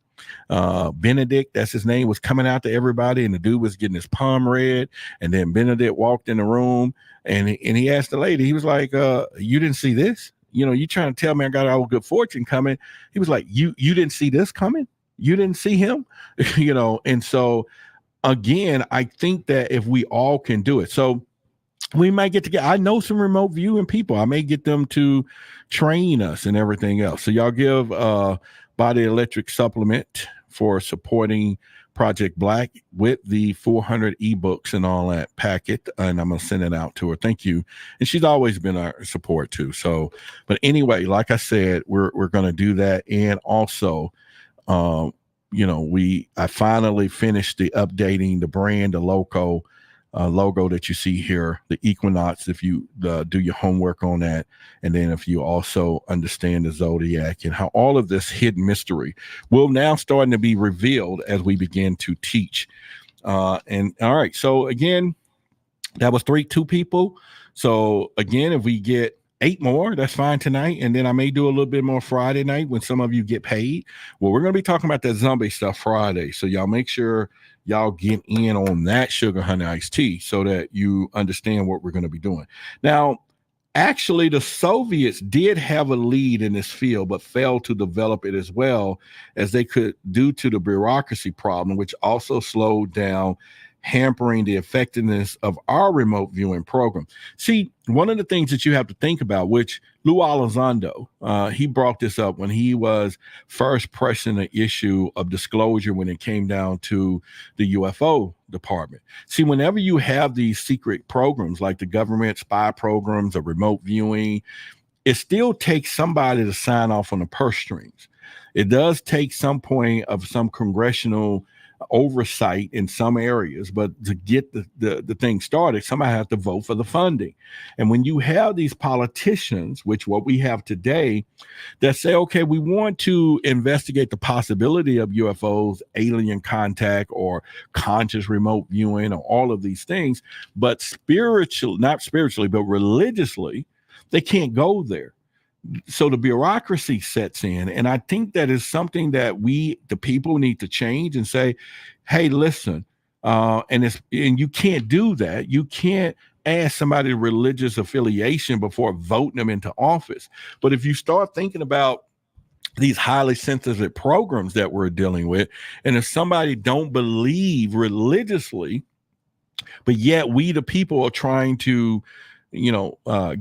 Benedict, that's his name, was coming out to everybody and the dude was getting his palm read, and then Benedict walked in the room and he asked the lady, he was like, you didn't see this? You trying to tell me I got all good fortune coming? He was like, you didn't see this coming? You didn't see him? And so again, I think that if we all can do it, so we might get together. I know some remote viewing people. I may get them to train us and everything else. So y'all give Body Electric supplement for supporting Project Black with the 400 ebooks and all that packet, and I'm gonna send it out to her. Thank you. And she's always been our support too. So, but anyway, like I said, we're gonna do that, and also, I finally finished the updating the brand, the logo that you see here, the Equinox, if you do your homework on that. And then if you also understand the Zodiac and how all of this hidden mystery will now starting to be revealed as we begin to teach. And all right. So again, that was 2 people. So again, if we get 8 more, that's fine tonight. And then I may do a little bit more Friday night when some of you get paid. Well, we're going to be talking about that zombie stuff Friday. So y'all make sure y'all get in on that sugar honey iced tea so that you understand what we're going to be doing. Now, actually, the Soviets did have a lead in this field, but failed to develop it as well as they could due to the bureaucracy problem, which also slowed down hampering the effectiveness of our remote viewing program. See, one of the things that you have to think about, which Lou Elizondo, he brought this up when he was first pressing the issue of disclosure when it came down to the UFO department. See, whenever you have these secret programs like the government spy programs or remote viewing, it still takes somebody to sign off on the purse strings. It does take some point of some congressional oversight in some areas, but to get the thing started, somebody has to vote for the funding. And when you have these politicians, which what we have today, that say, okay, we want to investigate the possibility of UFOs, alien contact, or conscious remote viewing, or all of these things, but not spiritually, but religiously, they can't go there. So the bureaucracy sets in, and I think that is something that we, the people, need to change and say, "Hey, listen," and you can't do that. You can't ask somebody religious affiliation before voting them into office. But if you start thinking about these highly sensitive programs that we're dealing with, and if somebody don't believe religiously, but yet we, the people, are trying to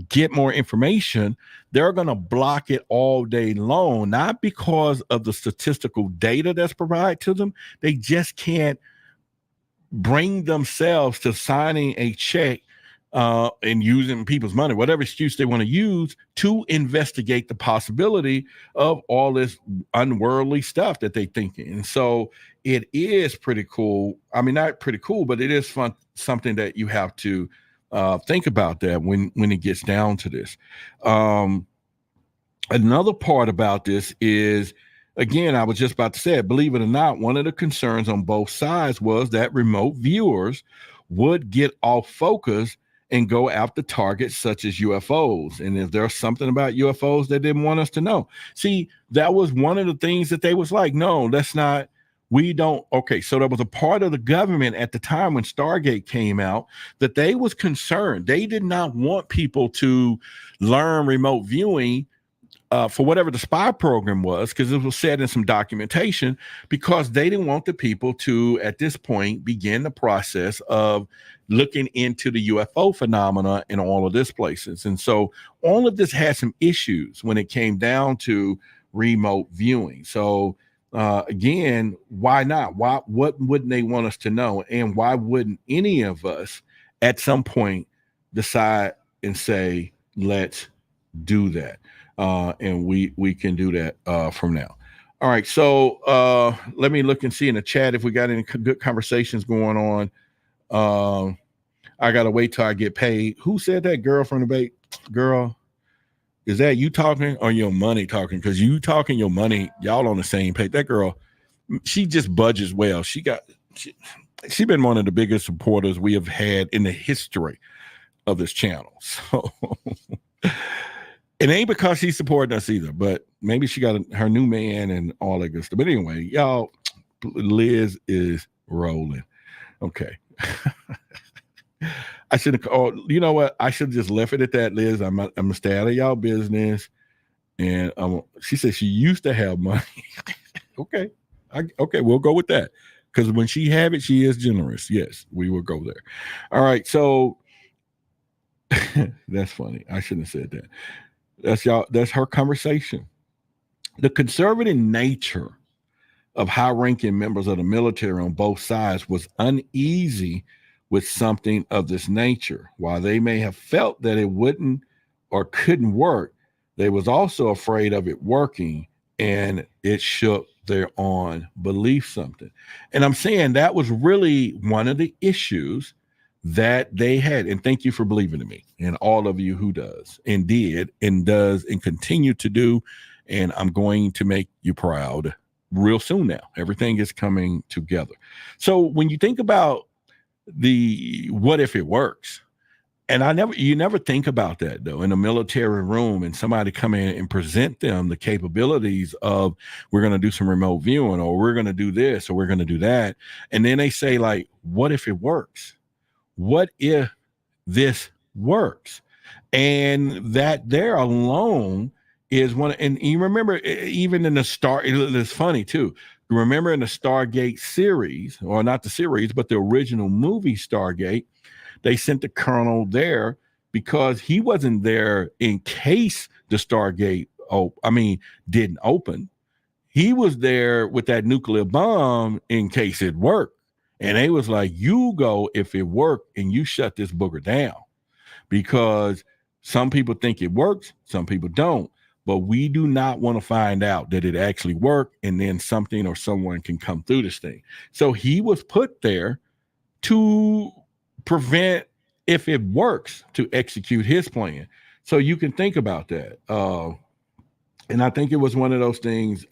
get more information, they're going to block it all day long, not because of the statistical data that's provided to them. They just can't bring themselves to signing a check and using people's money, whatever excuse they want to use, to investigate the possibility of all this unworldly stuff that they think in. And so it is pretty cool. I mean, not pretty cool, but it is fun, something that you have to think about that when it gets down to this. Another part about this is, again, I was just about to say it, believe it or not, one of the concerns on both sides was that remote viewers would get off focus and go after targets such as UFOs. And if there's something about UFOs they didn't want us to know. See, that was one of the things that they was like, no, that's not. We don't. Okay, so there was a part of the government at the time when Stargate came out that they was concerned. They did not want people to learn remote viewing for whatever the spy program was, because it was said in some documentation, because they didn't want the people to, at this point, begin the process of looking into the UFO phenomena in all of these places. And so all of this had some issues when it came down to remote viewing. So again, why not? What wouldn't they want us to know? And why wouldn't any of us at some point decide and say, let's do that? And we can do that from now. All right. So let me look and see in the chat if we got any good conversations going on. I got to wait till I get paid. Who said that? Girl from the bait? Girl. Is that you talking or your money talking? Because you talking your money, y'all on the same page. That girl, she just budgets well. She been one of the biggest supporters we have had in the history of this channel. So it ain't because she's supporting us either, but maybe she got her new man and all that good stuff. But anyway, y'all, Liz is rolling. Okay. I should have. Oh, you know what? I should have just left it at that, Liz. I'm gonna stay out of y'all business. And she said she used to have money. Okay, okay, we'll go with that, because when she have it, she is generous. Yes, we will go there. All right, so that's funny. I shouldn't have said that. That's y'all. That's her conversation. The conservative nature of high-ranking members of the military on both sides was uneasy with something of this nature. While they may have felt that it wouldn't or couldn't work, they was also afraid of it working, and it shook their own belief something. And I'm saying that was really one of the issues that they had. And thank you for believing in me, and all of you who does and did and does and continue to do. And I'm going to make you proud real soon now. Everything is coming together. So when you think about the what if it works, and you never think about that though in a military room, and somebody come in and present them the capabilities of, we're going to do some remote viewing, or we're going to do this, or we're going to do that, and then they say, like, what if it works? What if this works? And that there alone is one. And you remember, even in the start, it's funny too. remember in the Stargate series, or not the series, but the original movie Stargate, they sent the colonel there because he wasn't there in case the Stargate didn't open. He was there with that nuclear bomb in case it worked. And they was like, you go if it worked and you shut this booger down, because some people think it works, some people don't. But we do not want to find out that it actually worked and then something or someone can come through this thing. So he was put there to prevent, if it works, to execute his plan. So you can think about that. And I think it was one of those things,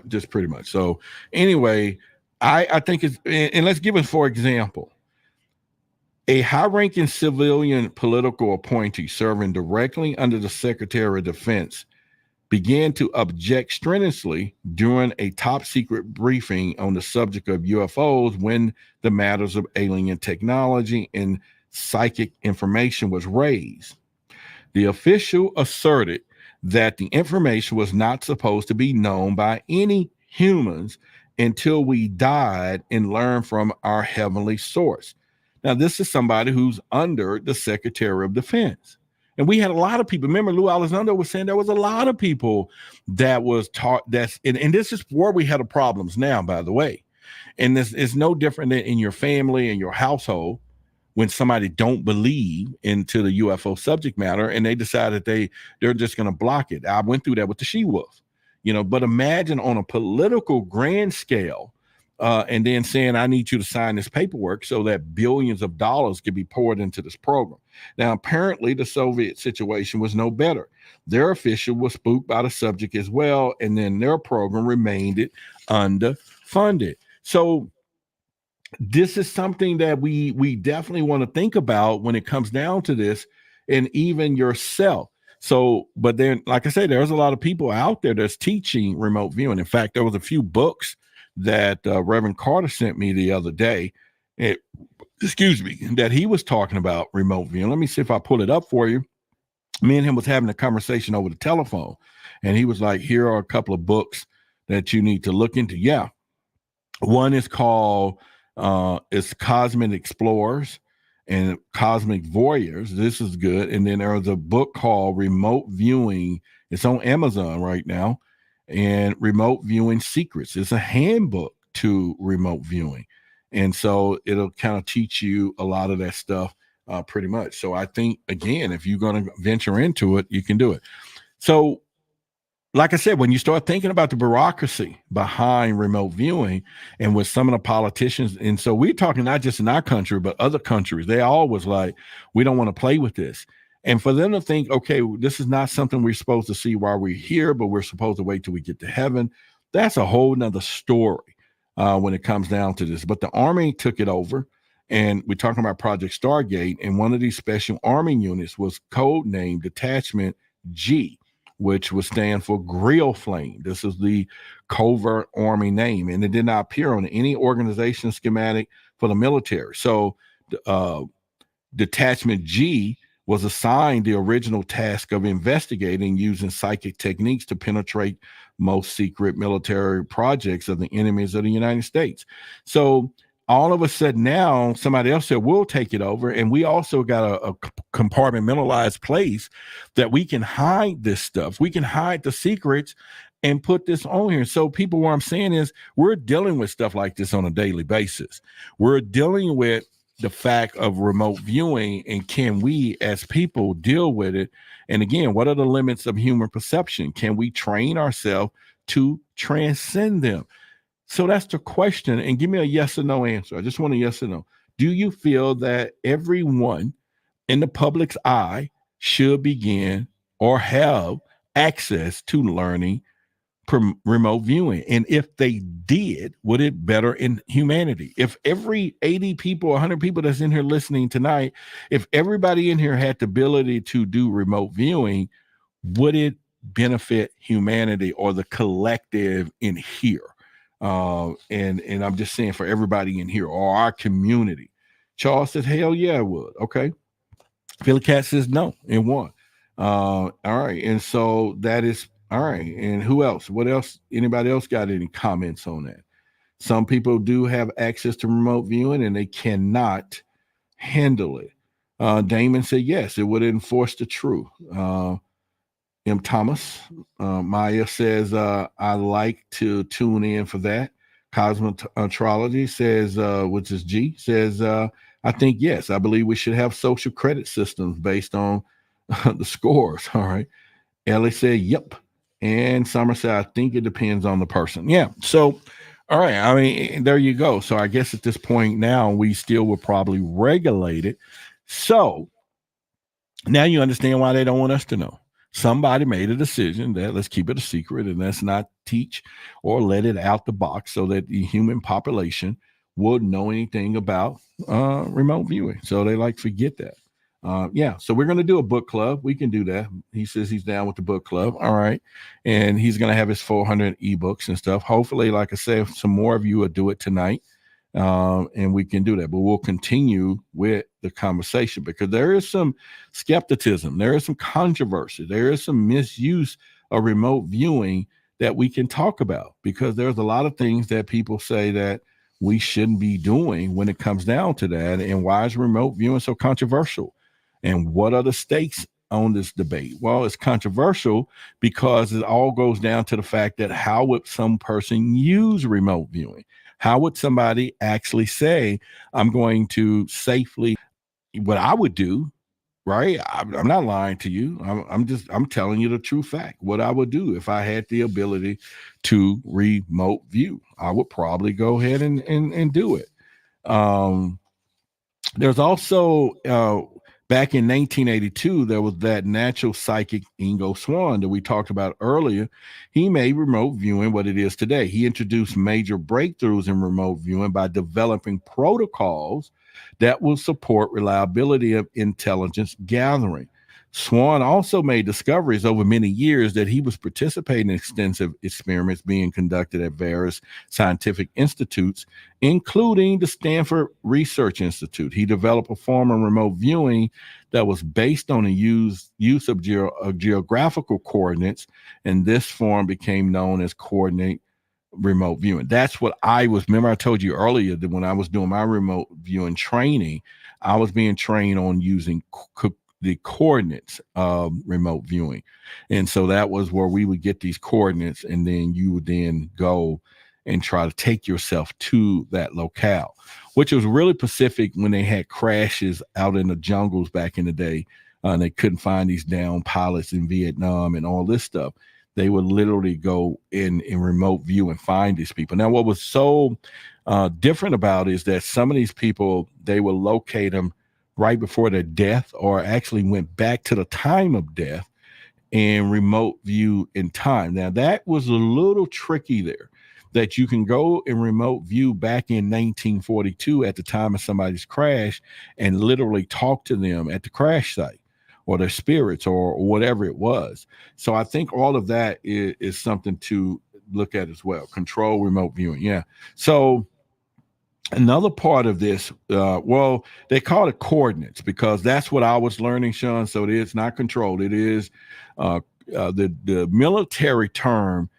just pretty much. So anyway, I think it's, and let's give it, for example, a high-ranking civilian political appointee serving directly under the Secretary of Defense began to object strenuously during a top-secret briefing on the subject of UFOs when the matters of alien technology and psychic information was raised. The official asserted that the information was not supposed to be known by any humans until we died and learned from our heavenly source. Now, this is somebody who's under the Secretary of Defense. And we had a lot of people. Remember, Lou Elizondo was saying there was a lot of people that was taught and this is where we had the problems now, by the way. And this is no different than in your family and your household when somebody don't believe into the UFO subject matter and they decided they're just going to block it. I went through that with the she-wolf, but imagine on a political grand scale, and then saying, I need you to sign this paperwork so that billions of dollars could be poured into this program. Now, apparently, the Soviet situation was no better. Their official was spooked by the subject as well, and then their program remained underfunded. So this is something that we definitely want to think about when it comes down to this, and even yourself. So, but then, like I said, there's a lot of people out there that's teaching remote viewing. In fact, there was a few books that Reverend Carter sent me the other day, that he was talking about remote viewing. Let me see if I pull it up for you. Me and him was having a conversation over the telephone, and he was like, here are a couple of books that you need to look into. Yeah. One is called it's Cosmic Explorers and Cosmic Voyagers. This is good. And then there's a book called Remote Viewing. It's on Amazon right now. And Remote Viewing Secrets. It's a handbook to remote viewing. And so it'll kind of teach you a lot of that stuff pretty much. So I think, again, if you're going to venture into it, you can do it. So like I said, when you start thinking about the bureaucracy behind remote viewing and with some of the politicians, and so we're talking not just in our country, but other countries, they always like, we don't want to play with this. And for them to think, okay, this is not something we're supposed to see while we're here, but we're supposed to wait till we get to heaven. That's a whole nother story when it comes down to this. But the Army took it over, and we're talking about Project Stargate, and one of these special Army units was codenamed Detachment G, which would stand for Grill Flame. This is the covert Army name, and it did not appear on any organization schematic for the military. So Detachment G was assigned the original task of investigating using psychic techniques to penetrate most secret military projects of the enemies of the United States. So all of a sudden now somebody else said, we'll take it over. And we also got a compartmentalized place that we can hide this stuff. We can hide the secrets and put this on here. So people, what I'm saying is we're dealing with stuff like this on a daily basis. We're dealing with the fact of remote viewing, and can we as people deal with it? And again, what are the limits of human perception? Can we train ourselves to transcend them? So that's the question. And give me a yes or no answer. I just want a yes or no. Do you feel that everyone in the public's eye should begin or have access to learning remote viewing? And if they did, would it better in humanity? If every 80 people, 100 people that's in here listening tonight, if everybody in here had the ability to do remote viewing, would it benefit humanity or the collective in here? And I'm just saying for everybody in here or our community. Charles says, hell yeah, it would. Okay. Philly Cat says no, it won. All right. And so that is all right. And who else? What else? Anybody else got any comments on that? Some people do have access to remote viewing and they cannot handle it. Damon said, yes, it would enforce the truth. M. Thomas, Maya says, I like to tune in for that. Cosmotrology says, which is G, says, I think, yes, I believe we should have social credit systems based on the scores. All right. Ellie said, yep. And Summer said, I think it depends on the person. Yeah. So, all right. I mean, there you go. So I guess at this point now, we still will probably regulate it. So now you understand why they don't want us to know. Somebody made a decision that let's keep it a secret and let's not teach or let it out the box so that the human population would know anything about remote viewing. So they like forget that. Yeah, so we're going to do a book club. We can do that. He says he's down with the book club. All right. And he's going to have his 400 ebooks and stuff. Hopefully, like I said, some more of you will do it tonight. And we can do that, but we'll continue with the conversation because there is some skepticism, there is some controversy, there is some misuse of remote viewing that we can talk about because there's a lot of things that people say that we shouldn't be doing when it comes down to that. And why is remote viewing so controversial? And what are the stakes on this debate? Well, it's controversial because it all goes down to the fact that how would some person use remote viewing? How would somebody actually say, I'm going to safely, what I would do, right? I'm not lying to you. I'm telling you the true fact. What I would do if I had the ability to remote view, I would probably go ahead and do it. There's also, back in 1982, there was that natural psychic Ingo Swann that we talked about earlier. He made remote viewing what it is today. He introduced major breakthroughs in remote viewing by developing protocols that will support reliability of intelligence gathering. Swann also made discoveries over many years that he was participating in extensive experiments being conducted at various scientific institutes, including the Stanford Research Institute. He developed a form of remote viewing that was based on the use of geographical coordinates, and this form became known as coordinate remote viewing. That's what remember I told you earlier that when I was doing my remote viewing training, I was being trained on using the coordinates of remote viewing. And so that was where we would get these coordinates and then you would then go and try to take yourself to that locale, which was really specific when they had crashes out in the jungles back in the day. And they couldn't find these downed pilots in Vietnam and all this stuff. They would literally go in remote view and find these people. Now, what was so different about it is that some of these people, they would locate them right before their death or actually went back to the time of death and remote view in time. Now, that was a little tricky there, that you can go and remote view back in 1942 at the time of somebody's crash and literally talk to them at the crash site or their spirits or whatever it was. So I think all of that is something to look at as well. Control remote viewing. Yeah. So another part of this, well, they call it coordinates because that's what I was learning, Sean. So it is not controlled. It is the military term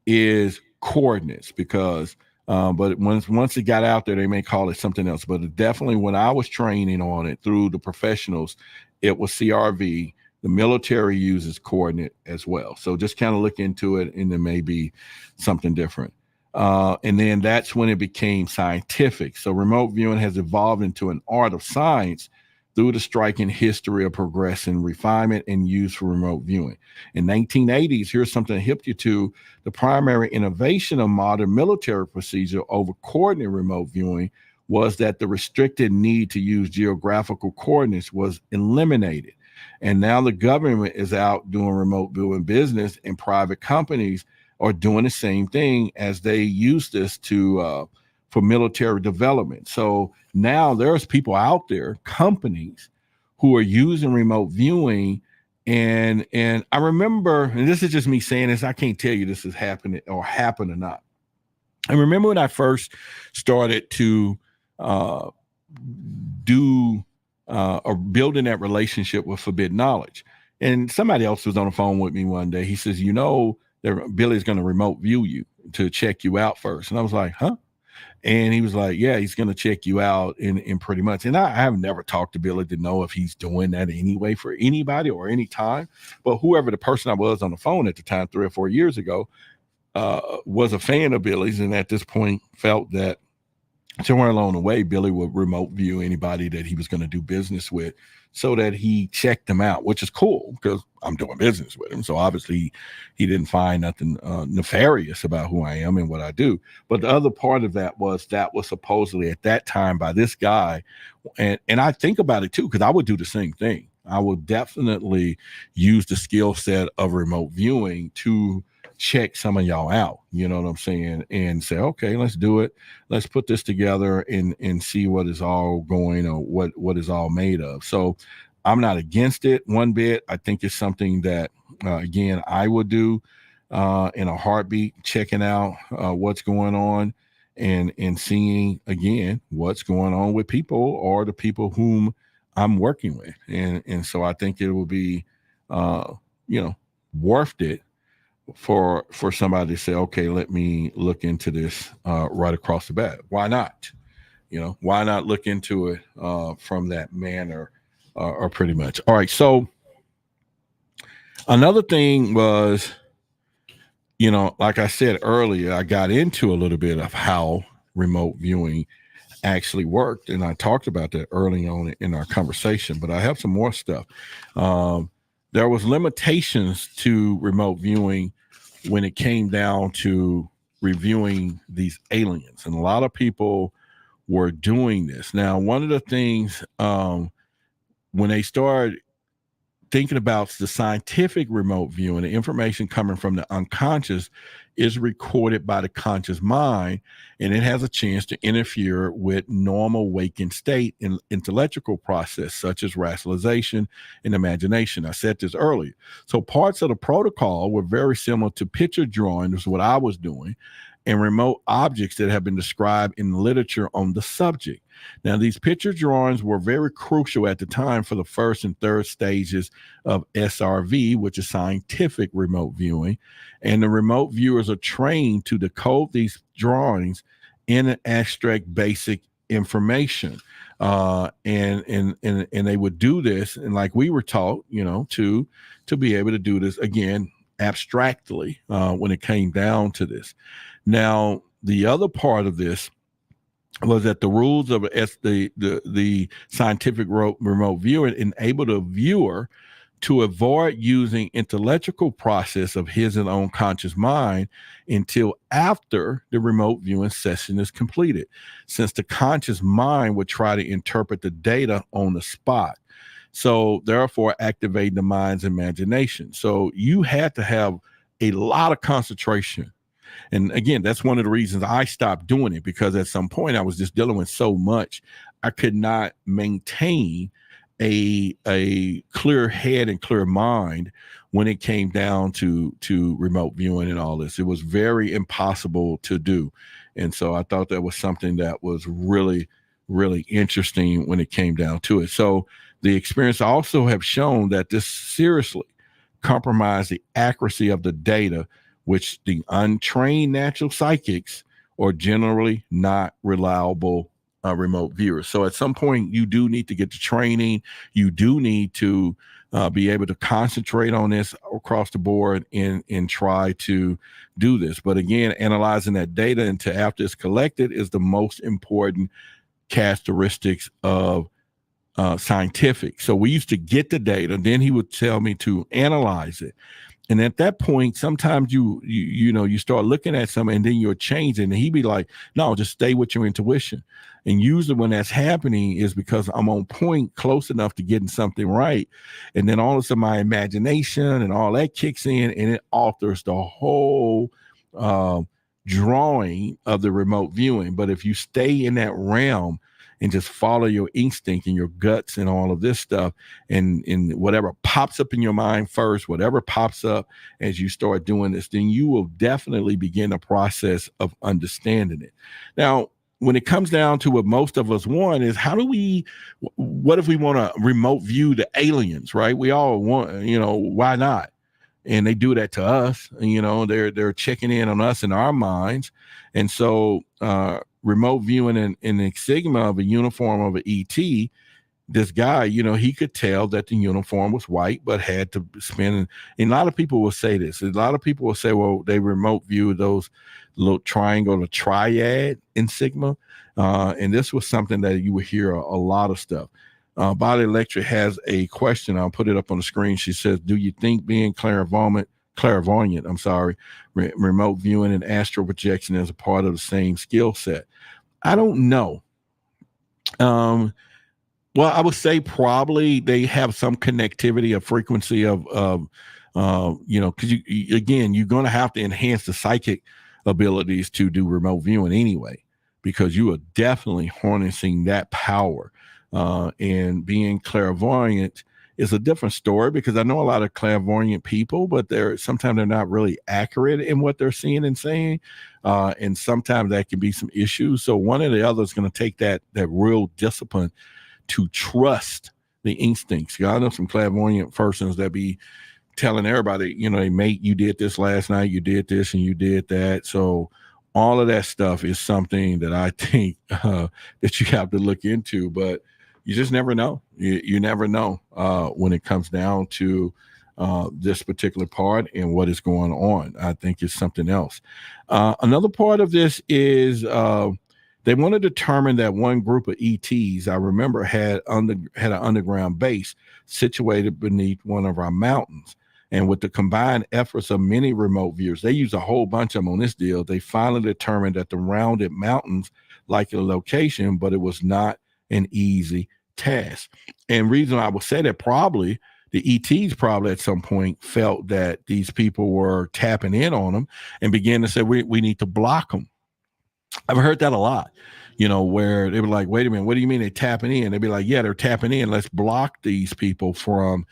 is coordinates because, but once it got out there, they may call it something else. But definitely when I was training on it through the professionals, it was CRV. The military uses coordinate as well. So just kind of look into it and there may be something different. And then that's when it became scientific. So remote viewing has evolved into an art of science through the striking history of progression, refinement, and use for remote viewing. In 1980s, here's something hip you to, the primary innovation of modern military procedure over coordinate remote viewing was that the restricted need to use geographical coordinates was eliminated. And now the government is out doing remote viewing business and private companies are doing the same thing as they use this to for military development. So now there's people out there, companies, who are using remote viewing. And I remember, and this is just me saying this, I can't tell you this is happening or happened or not. I remember when I first started to do or building that relationship with Forbidden Knowledge. And somebody else was on the phone with me one day. He says, Billy's going to remote view you to check you out first. And I was like, huh? And he was like, yeah, he's going to check you out in pretty much. And I have never talked to Billy to know if he's doing that anyway for anybody or any time. But whoever the person I was on the phone at the time, 3 or 4 years ago, was a fan of Billy's. And at this point felt that somewhere along the way, Billy would remote view anybody that he was going to do business with so that he checked them out, which is cool because I'm doing business with him. So obviously he didn't find nothing nefarious about who I am and what I do. But the other part of that was supposedly at that time by this guy. And I think about it too, because I would do the same thing. I would definitely use the skill set of remote viewing to check some of y'all out, you know what I'm saying, and say, okay, let's do it. Let's put this together and see what is all going or what is all made of. So I'm not against it one bit. I think it's something that, again, I would do in a heartbeat, checking out what's going on and seeing, again, what's going on with people or the people whom I'm working with. And so I think it will be, worth it for somebody to say, okay, let me look into this right across the bat. Why not? Why not look into it from that manner or pretty much. All right. So another thing was, like I said earlier, I got into a little bit of how remote viewing actually worked. And I talked about that early on in our conversation, but I have some more stuff. There was limitations to remote viewing when it came down to reviewing these aliens. And a lot of people were doing this. Now, one of the things, when they started thinking about the scientific remote viewing, the information coming from the unconscious is recorded by the conscious mind, and it has a chance to interfere with normal waking state in intellectual process, such as rationalization and imagination. I said this earlier. So parts of the protocol were very similar to picture drawing, which is what I was doing, and remote objects that have been described in literature on the subject. Now, these picture drawings were very crucial at the time for the first and third stages of SRV, which is scientific remote viewing. And the remote viewers are trained to decode these drawings in an abstract basic information. And they would do this, and like we were taught, to be able to do this again abstractly when it came down to this. Now, the other part of this was that the rules of the scientific remote viewing enabled a viewer to avoid using intellectual process of his and own conscious mind until after the remote viewing session is completed, since the conscious mind would try to interpret the data on the spot. So therefore activating the mind's imagination. So you had to have a lot of concentration. And again, that's one of the reasons I stopped doing it, because at some point I was just dealing with so much, I could not maintain a clear head and clear mind when it came down to remote viewing and all this. It was very impossible to do. And so I thought that was something that was really, really interesting when it came down to it. So the experience also have shown that this seriously compromised the accuracy of the data, which the untrained natural psychics are generally not reliable remote viewers. So at some point, you do need to get the training. You do need to be able to concentrate on this across the board and try to do this. But again, analyzing that data until after it's collected is the most important characteristics of scientific. So we used to get the data, then he would tell me to analyze it. And at that point, sometimes you start looking at something and then you're changing. And he'd be like, no, just stay with your intuition. And usually when that's happening is because I'm on point close enough to getting something right. And then all of a sudden my imagination and all that kicks in and it alters the whole drawing of the remote viewing. But if you stay in that realm and just follow your instinct and your guts and all of this stuff, and whatever pops up in your mind first, whatever pops up as you start doing this, then you will definitely begin a process of understanding it. Now, when it comes down to what most of us want is what if we want to remote view the aliens, right? We all want, why not? And they do that to us, they're checking in on us in our minds. And so, remote viewing in the Sigma of a uniform of an ET, this guy, he could tell that the uniform was white, but had to spin. And a lot of people will say this. A lot of people will say, well, they remote view those little triangle or triad in Sigma. And this was something that you would hear a lot of stuff. Body Electric has a question. I'll put it up on the screen. She says, do you think being clairvoyant, remote viewing and astral projection is a part of the same skill set? I don't know. Well, I would say probably they have some connectivity, a frequency of because you're going to have to enhance the psychic abilities to do remote viewing anyway, because you are definitely harnessing that power. And being clairvoyant is a different story, because I know a lot of clairvoyant people, but sometimes they're not really accurate in what they're seeing and saying. And sometimes that can be some issues. So one or the other is going to take that real discipline to trust the instincts. I know some clairvoyant persons that be telling everybody, hey, mate, you did this last night, you did this and you did that. So all of that stuff is something that I think that you have to look into, but you just never know. You never know when it comes down to this particular part and what is going on. I think it's something else. Another part of this is they want to determine that one group of ETs, I remember, had an underground base situated beneath one of our mountains. And with the combined efforts of many remote viewers, they use a whole bunch of them on this deal. They finally determined that the rounded mountains like a location, but it was not an easy task. And reason I would say that, probably the ETs probably at some point felt that these people were tapping in on them and began to say, we need to block them. I've heard that a lot, where they were like, wait a minute, what do you mean they're tapping in? They'd be like, yeah, they're tapping in. Let's block these people from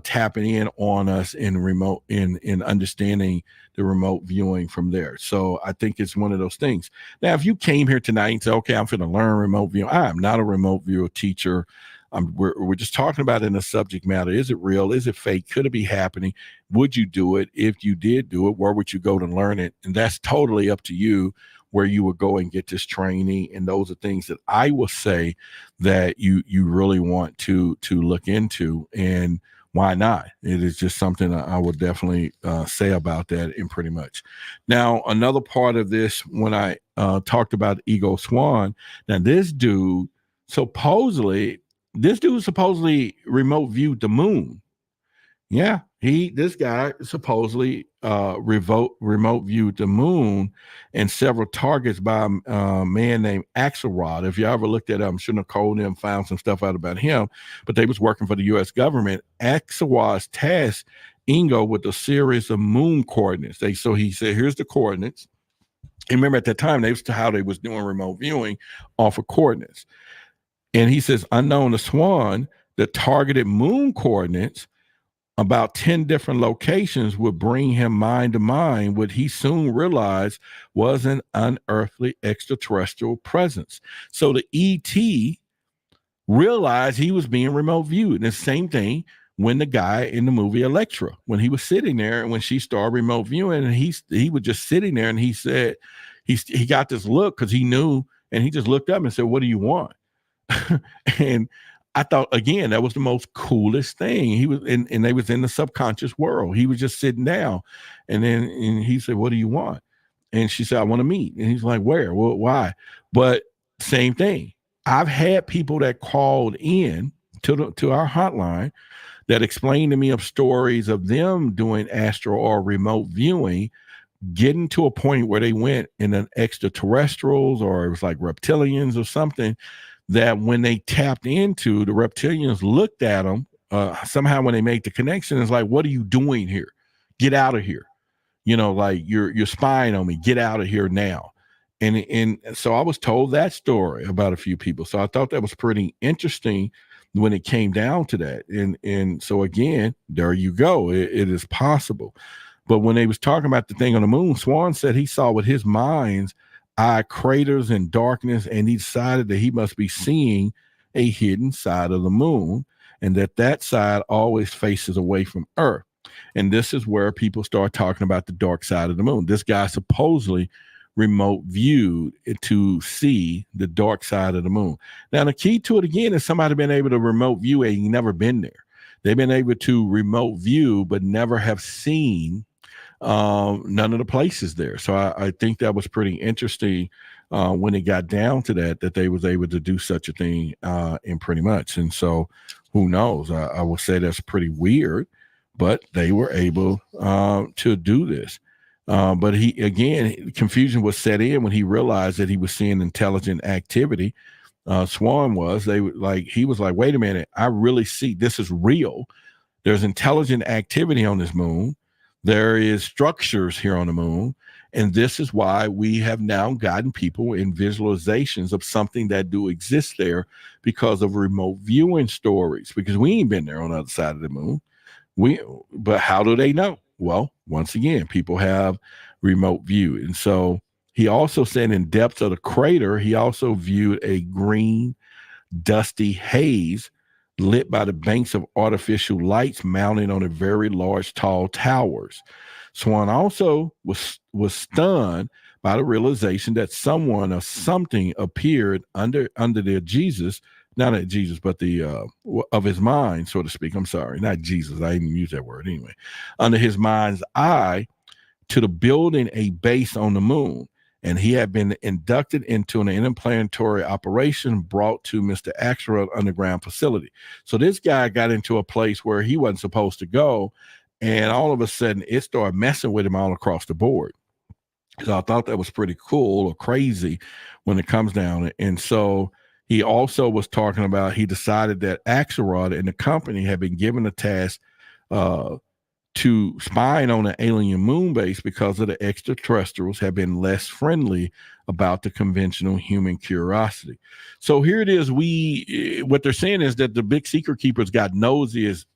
tapping in on us in understanding the remote viewing from there. So I think it's one of those things. Now, if you came here tonight and said, okay, I'm going to learn remote viewing, I am not a remote viewer teacher. We're just talking about it in the subject matter. Is it real? Is it fake? Could it be happening? Would you do it? If you did do it, where would you go to learn it? And that's totally up to you, where you would go and get this training. And those are things that I will say that you really want to look into. And why not? It is just something I would definitely say about that. And pretty much. Now, another part of this, when I talked about Ego Swan, now this dude supposedly remote viewed the moon. Yeah, this guy supposedly remote viewed the moon and several targets by a man named Axelrod. If you ever looked at him, I'm sure Nicole and them found some stuff out about him, but they was working for the U.S. government. Axelrod's tasked Ingo with a series of moon coordinates. So he said, here's the coordinates. And remember, at that time, how they was doing remote viewing off of coordinates. And he says, unknown to Swan, the targeted moon coordinates, about 10 different locations, would bring him mind to mind what he soon realized was an unearthly extraterrestrial presence. So the ET realized he was being remote viewed. And the same thing when the guy in the movie Electra, when he was sitting there and when she started remote viewing, and he was just sitting there, and he said, he got this look because he knew, and he just looked up and said, what do you want? And I thought, again, that was the most coolest thing. He was and they was in the subconscious world. He was just sitting down, and he said, what do you want? And she said, I want to meet. And he's like, where? Well, why? But same thing. I've had people that called in to our hotline that explained to me of stories of them doing astral or remote viewing, getting to a point where they went in an extraterrestrials, or it was like reptilians or something, that when they tapped into, the reptilians looked at them somehow when they made the connection. It's like, what are you doing here? Get out of here. Like you're spying on me. Get out of here now. And so I was told that story about a few people. So I thought that was pretty interesting when it came down to that. And so again, there you go. It is possible. But when they was talking about the thing on the moon, Swan said he saw with his mind's eye craters and darkness, and he decided that he must be seeing a hidden side of the moon, and that side always faces away from Earth. And this is where people start talking about the dark side of the moon. This guy supposedly remote viewed to see the dark side of the moon. Now, the key to it again is somebody been able to remote view it and never been there. They've been able to remote view, but never have seen none of the places there. So I think that was pretty interesting when it got down to that they was able to do such a thing in pretty much. And so who knows? I will say that's pretty weird, but they were able to do this. But confusion was set in when he realized that he was seeing intelligent activity. Swan was, he was like, wait a minute, I really see this is real. There's intelligent activity on this moon. There is structures here on the moon. And this is why we have now gotten people in visualizations of something that do exist there because of remote viewing stories, because we ain't been there on the other side of the moon. But how do they know? Well, once again, people have remote view. And so he also said in depths of the crater, he also viewed a green, dusty haze lit by the banks of artificial lights mounted on a very large, tall towers. Swan also was stunned by the realization that someone or something appeared under their Jesus, not at Jesus, but the of his mind, so to speak. I'm sorry, not Jesus. I didn't use that word anyway. Under his mind's eye, to the building a base on the moon. And he had been inducted into an interplanetary operation brought to Mr. Axelrod underground facility. So this guy got into a place where he wasn't supposed to go. And all of a sudden, it started messing with him all across the board. So I thought that was pretty cool or crazy when it comes down. And so he also was talking about, he decided that Axelrod and the company had been given a task to spying on an alien moon base because of the extraterrestrials have been less friendly about the conventional human curiosity. So here it is. What they're saying is that the big secret keepers got nosy as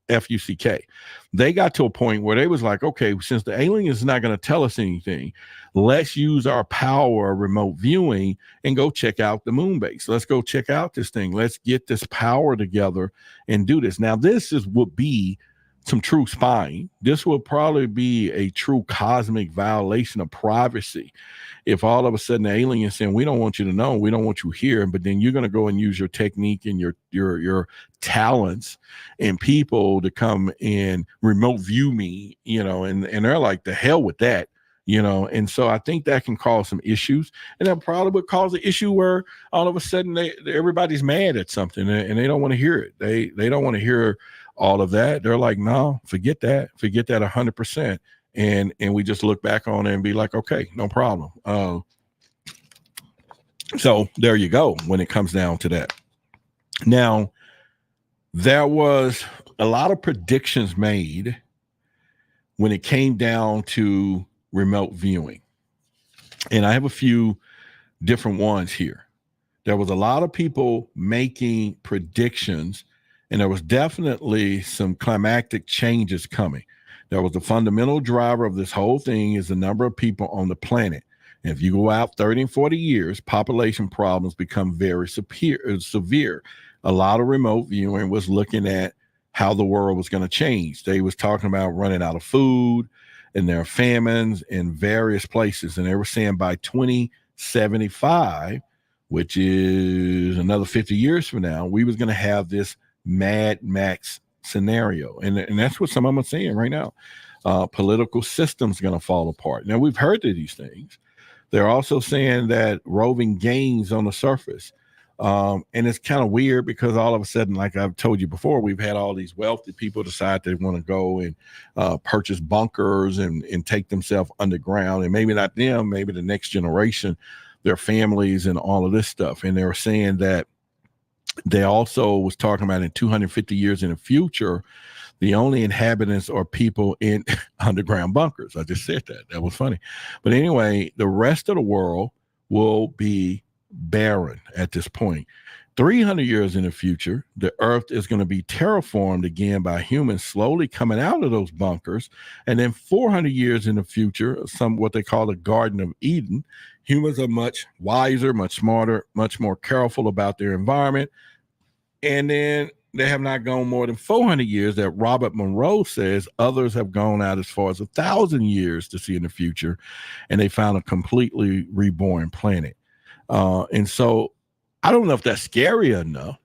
FUCK. They got to a point where they was like, okay, since the alien is not going to tell us anything, let's use our power of remote viewing and go check out the moon base. Let's go check out this thing. Let's get this power together and do this. Now, would be some true spying. This will probably be a true cosmic violation of privacy. If all of a sudden the alien is saying, we don't want you to know, we don't want you here, but then you're going to go and use your technique and your talents and people to come and remote view me, and they're like, the hell with that, and so I think that can cause some issues, and that probably would cause an issue where all of a sudden everybody's mad at something and they don't want to hear it. They don't want to hear all of that. They're like, no, forget that 100%. And we just look back on it and be like, okay, no problem. So there you go when it comes down to that. Now, there was a lot of predictions made when it came down to remote viewing. And I have a few different ones here. There was a lot of people making predictions, and there was definitely some climactic changes coming. There was the fundamental driver of this whole thing is the number of people on the planet. And if you go out 30 and 40 years, population problems become very severe. A lot of remote viewing was looking at how the world was going to change. They was talking about running out of food, and there are famines in various places. And they were saying by 2075, which is another 50 years from now, we was going to have this Mad Max scenario. And that's what some of them are saying right now. Political system's going to fall apart. Now, we've heard of these things. They're also saying that roving gangs on the surface. And it's kind of weird because all of a sudden, like I've told you before, we've had all these wealthy people decide they want to go and purchase bunkers and take themselves underground. And maybe not them, maybe the next generation, their families and all of this stuff. And they were saying that they also was talking about in 250 years in the future, the only inhabitants are people in underground bunkers. I just said that. That was funny. But anyway, the rest of the world will be barren at this point. 300 years in the future, the earth is going to be terraformed again by humans slowly coming out of those bunkers. And then 400 years in the future, what they call the Garden of Eden, humans are much wiser, much smarter, much more careful about their environment. And then they have not gone more than 400 years, that Robert Monroe says others have gone out as far as 1,000 years to see in the future, and they found a completely reborn planet. And so I don't know if that's scary enough,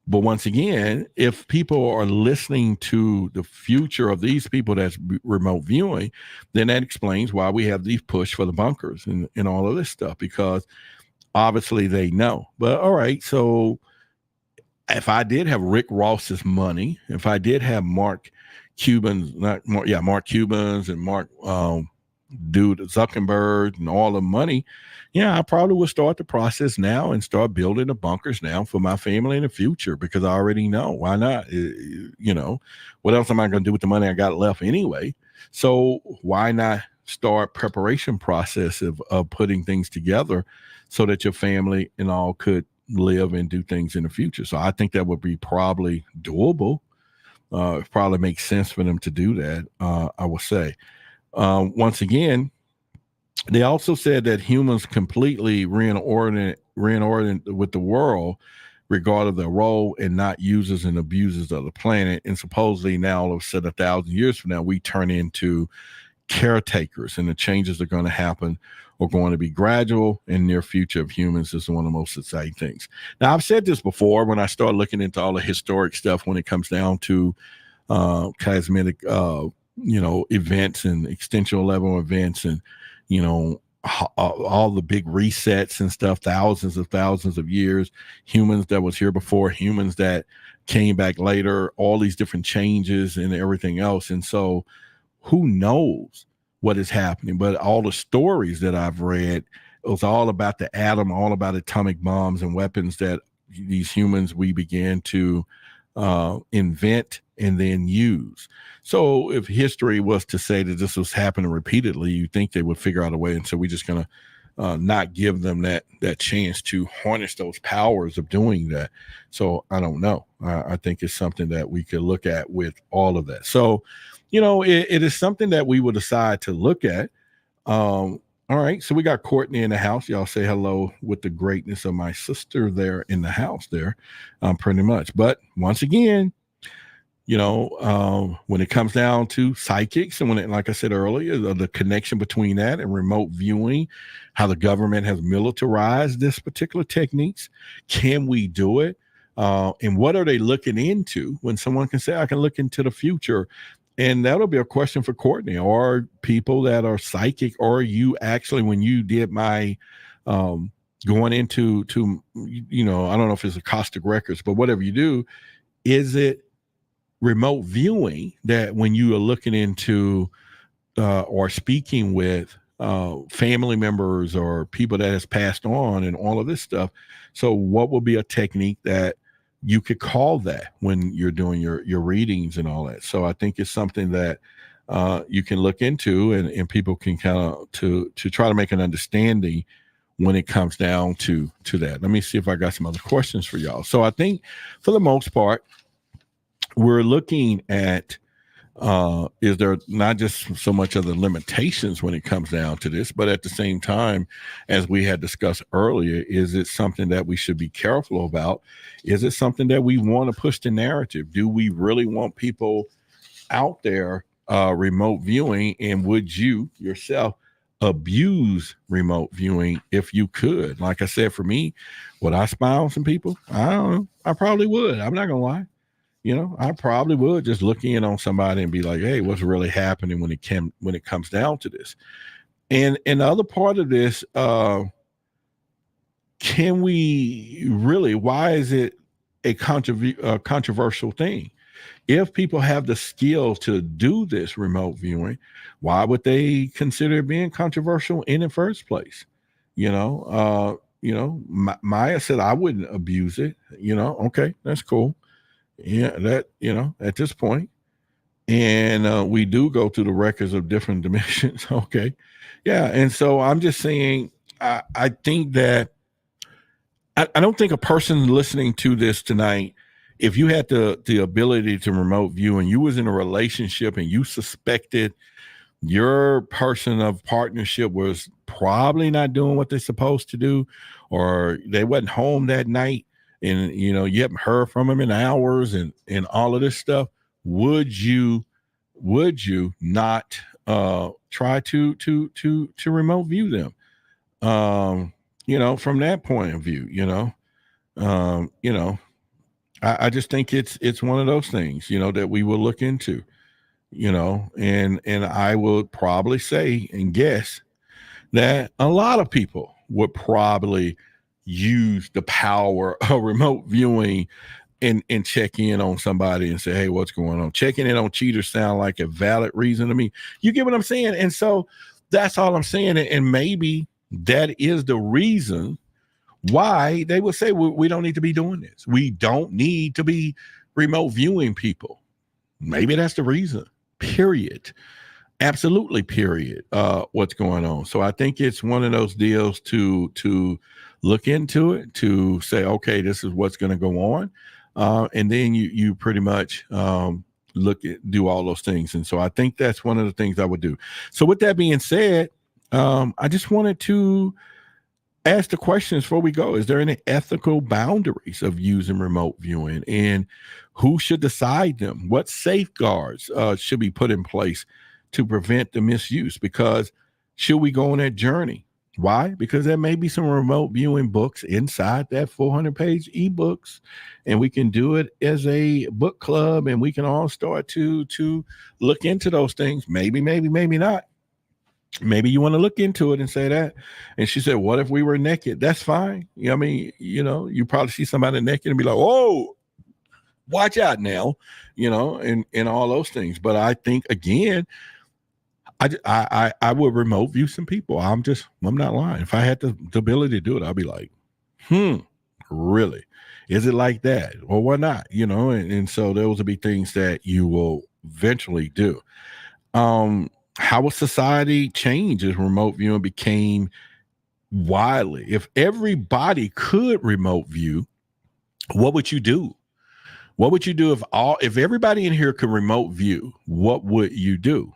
but once again, if people are listening to the future of these people that's remote viewing, then that explains why we have these push for the bunkers and all of this stuff, because obviously they know. But all right, so if I did have Rick Ross's money, if I did have Mark Cuban's and Mark Zuckerberg and all the money, yeah, I probably would start the process now and start building the bunkers now for my family in the future, because I already know. Why not? What else am I going to do with the money I got left anyway? So why not start preparation process of putting things together so that your family and all could live and do things in the future? So I think that would be probably doable. It probably makes sense for them to do that, I would say. Once again, they also said that humans completely reoriented with the world, regardless of their role, and not users and abusers of the planet. And supposedly now, all of a sudden, 1,000 years from now, we turn into caretakers, and the changes that are going to happen are going to be gradual and near future of humans. Is one of the most exciting things. Now, I've said this before when I start looking into all the historic stuff when it comes down to cosmetic, events and extensional level events, and, all the big resets and stuff, thousands of years, humans that was here before, humans that came back later, all these different changes and everything else. And so who knows what is happening? But all the stories that I've read, it was all about the atom, all about atomic bombs and weapons that these humans, we began to invent and then use. So if history was to say that this was happening repeatedly, you think they would figure out a way. And so we're just going to not give them that chance to harness those powers of doing that. So I don't know. I think it's something that we could look at with all of that. So, it is something that we will decide to look at. All right. So we got Courtney in the house. Y'all say hello with the greatness of my sister there in the house there, pretty much. But once again, when it comes down to psychics, and like I said earlier, the connection between that and remote viewing, how the government has militarized this particular techniques, can we do it? And what are they looking into when someone can say, I can look into the future? And that'll be a question for Courtney or people that are psychic, or you actually, when you did my going into, I don't know if it's Acoustic Records, but whatever you do, is it remote viewing that when you are looking into or speaking with family members or people that has passed on and all of this stuff? So what will be a technique that you could call that when you're doing your readings and all that? So I think it's something that you can look into, and people can kind of to try to make an understanding when it comes down to that. Let me see if I got some other questions for y'all. So I think for the most part, we're looking at is there not just so much of the limitations when it comes down to this, but at the same time, as we had discussed earlier, is it something that we should be careful about? Is it something that we want to push the narrative? Do we really want people out there remote viewing? And would you yourself abuse remote viewing if you could? Like I said, for me, would I spy on some people? I don't know. I probably would. I'm not gonna lie. I probably would just look in on somebody and be like, hey, what's really happening when it comes down to this? And the other part of this, can we really, why is it a controversial thing? If people have the skills to do this remote viewing, why would they consider it being controversial in the first place? Maya said I wouldn't abuse it. Okay, that's cool. Yeah, that, at this point. And we do go through the records of different dimensions. Okay. Yeah. And so I'm just saying, I think that I don't think a person listening to this tonight, if you had the ability to remote view and you was in a relationship and you suspected your person of partnership was probably not doing what they're supposed to do, or they wasn't home that night, and you haven't heard from them in hours and all of this stuff, would you not try to remote view them? From that point of view, I just think it's one of those things, that we will look into, and I would probably say and guess that a lot of people would probably use the power of remote viewing and check in on somebody and say, hey, what's going on? Checking in on cheaters sound like a valid reason to me. You get what I'm saying? And so that's all I'm saying. And maybe that is the reason why they would say, we don't need to be doing this. We don't need to be remote viewing people. Maybe that's the reason, period. Absolutely, period. What's going on. So I think it's one of those deals to look into it, to say, okay, this is what's going to go on. And then you pretty much do all those things. And so I think that's one of the things I would do. So with that being said, I just wanted to ask the questions before we go. Is there any ethical boundaries of using remote viewing, and who should decide them? What safeguards should be put in place to prevent the misuse? Because should we go on that journey? Why? Because there may be some remote viewing books inside that 400-page ebooks, and we can do it as a book club, and we can all start to look into those things. Maybe not. Maybe you want to look into it and say that. And she said, what if we were naked? That's fine. I mean, you probably see somebody naked and be like, oh, watch out now, and all those things. But I think, again, I would remote view some people. I'm not lying. If I had the ability to do it, I'd be like, really? Is it like that? Or why not? And so those will be things that you will eventually do. How will society change as remote viewing became widely? If everybody could remote view, what would you do? What would you do if everybody in here could remote view? What would you do?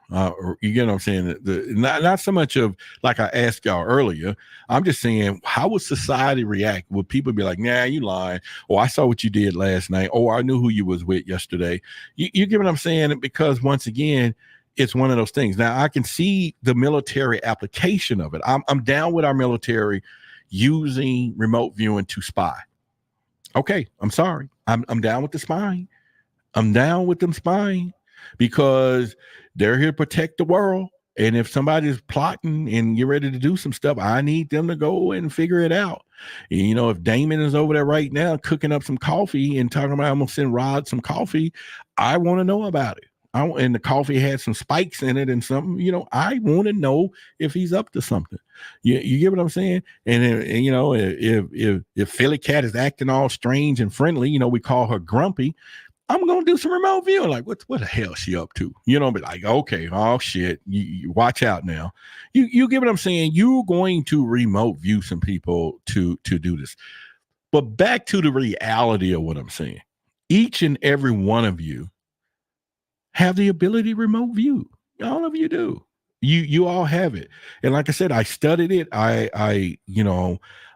You get what I'm saying? Not so much of, like I asked y'all earlier. I'm just saying, how would society react? Would people be like, nah, you lying? Or I saw what you did last night. Or I knew who you was with yesterday. You get what I'm saying? Because once again, it's one of those things. Now, I can see the military application of it. I'm down with our military using remote viewing to spy. Okay, I'm sorry. I'm down with the spying. I'm down with them spying because they're here to protect the world. And if somebody's plotting and you're ready to do some stuff, I need them to go and figure it out. If Damon is over there right now cooking up some coffee and talking about I'm going to send Rod some coffee, I want to know about it. And the coffee had some spikes in it and something, I want to know if he's up to something. You get what I'm saying? And if Philly Cat is acting all strange and friendly, we call her grumpy, I'm going to do some remote viewing. Like, what the hell is she up to? Be like, okay, oh shit, you watch out now. You get what I'm saying? You're going to remote view some people to do this. But back to the reality of what I'm saying. Each and every one of you have the ability to remote view. All of you do. You all have it. And like I said, I studied it. I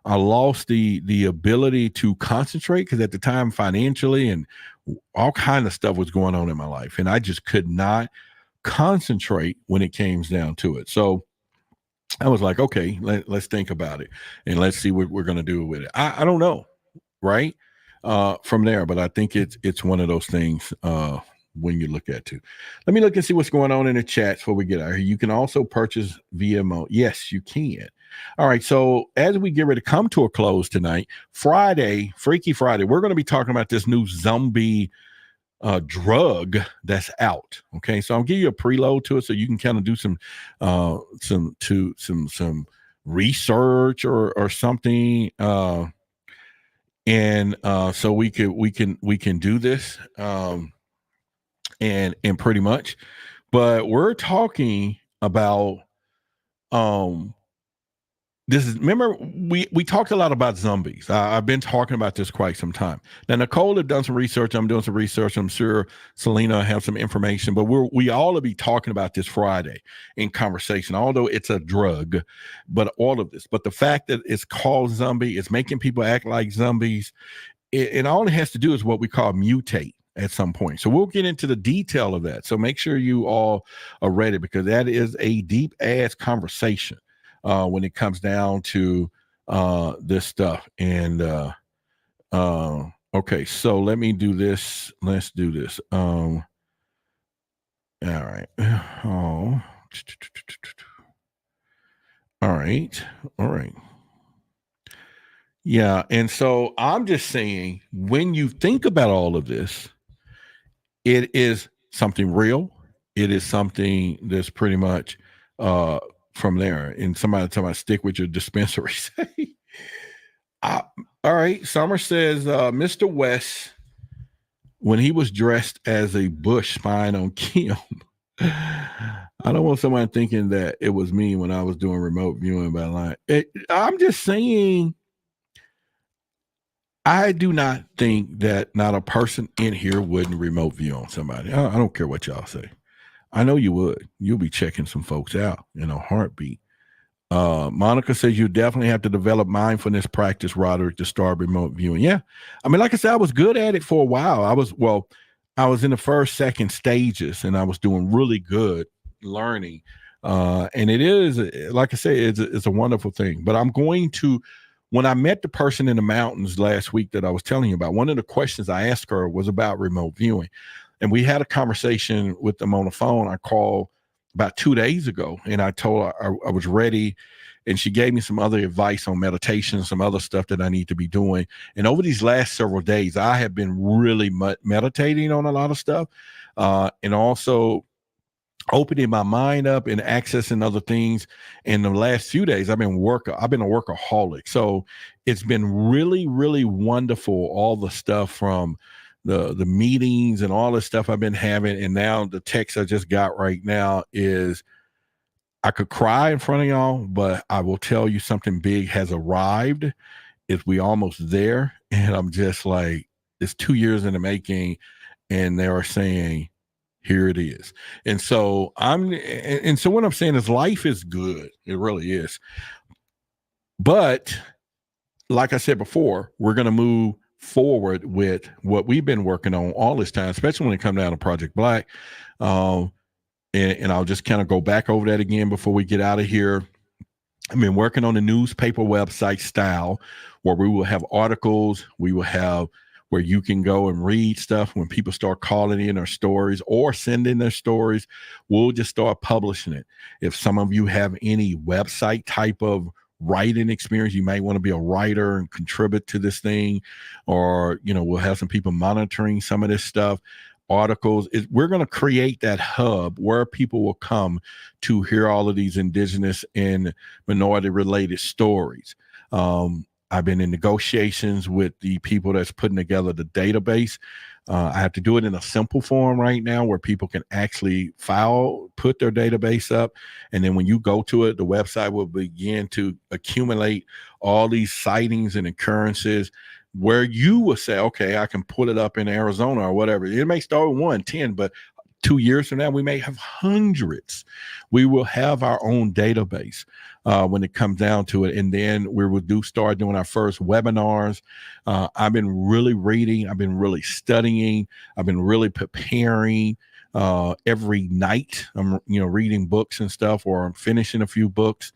lost the ability to concentrate because at the time financially and all kind of stuff was going on in my life. And I just could not concentrate when it came down to it. So I was like, okay, let's think about it and let's see what we're going to do with it. I don't know. Right. From there, but I think it's one of those things, when you look at it. Let me look and see what's going on in the chat before we get out here. You can also purchase VMO. Yes, you can. All right. So as we get ready to come to a close tonight, Friday, Freaky Friday, we're going to be talking about this new zombie drug that's out. Okay. So I'll give you a preload to it so you can kind of do some research or something. So we can do this. And pretty much, but we're talking about remember we talked a lot about zombies. I've been talking about this quite some time. Now Nicole had done some research. I'm doing some research. I'm sure Selena have some information, but we all will be talking about this Friday in conversation, although it's a drug, but all of this, but the fact that it's called zombie, it's making people act like zombies. and all it has to do is what we call mutate at some point. So we'll get into the detail of that. So make sure you all are ready, because that is a deep ass conversation when it comes down to this stuff. And okay, so let me do this. Let's do this. All right. Oh. All right. All right. Yeah. And so I'm just saying, when you think about all of this, it is something real. It is something that's pretty much from there. And somebody stick with your dispensary. All right. Summer says, Mr. West, when he was dressed as a Bush spying on Kim, I don't want someone thinking that it was me when I was doing remote viewing by line. I'm just saying, I do not think that not a person in here wouldn't remote view on somebody. I don't care what y'all say. I know you would. You'll be checking some folks out in a heartbeat. Monica says you definitely have to develop mindfulness practice, Roderick, to start remote viewing. Yeah. I mean, like I said, I was good at it for a while. I was in the first, second stages, and I was doing really good learning. And it is, like I say, it's a wonderful thing. But I'm going to, when I met the person in the mountains last week that I was telling you about, one of the questions I asked her was about remote viewing. And we had a conversation with them on the phone. I called about 2 days ago, and I told her I was ready, and she gave me some other advice on meditation, some other stuff that I need to be doing. And over these last several days, I have been really meditating on a lot of stuff, and also opening my mind up and accessing other things. In the last few days, I've been a workaholic. So it's been really, really wonderful. All the stuff from the meetings and all the stuff I've been having. And now the text I just got right now is, I could cry in front of y'all, but I will tell you something big has arrived. We almost there? And I'm just like, it's 2 years in the making, and they are saying, here it is. And so so what I'm saying is, life is good. It really is. But like I said before, we're going to move forward with what we've been working on all this time, especially when it comes down to Project Black. And I'll just kind of go back over that again before we get out of here. I've been working on the newspaper website style, where we will have articles. We will have where you can go and read stuff when people start calling in their stories or sending their stories. We'll just start publishing it. If some of you have any website type of writing experience, you might want to be a writer and contribute to this thing, or, we'll have some people monitoring some of this stuff. Articles, we're going to create that hub where people will come to hear all of these indigenous and minority related stories. I've been in negotiations with the people that's putting together the database. I have to do it in a simple form right now, where people can actually put their database up. And then when you go to it, the website will begin to accumulate all these sightings and occurrences, where you will say, okay, I can pull it up in Arizona or whatever. It may start with 1, 10, but 2 years from now, we may have hundreds. We will have our own database when it comes down to it. And then we will start doing our first webinars. I've been really reading. I've been really studying. I've been really preparing every night. I'm, reading books and stuff, or I'm finishing a few books.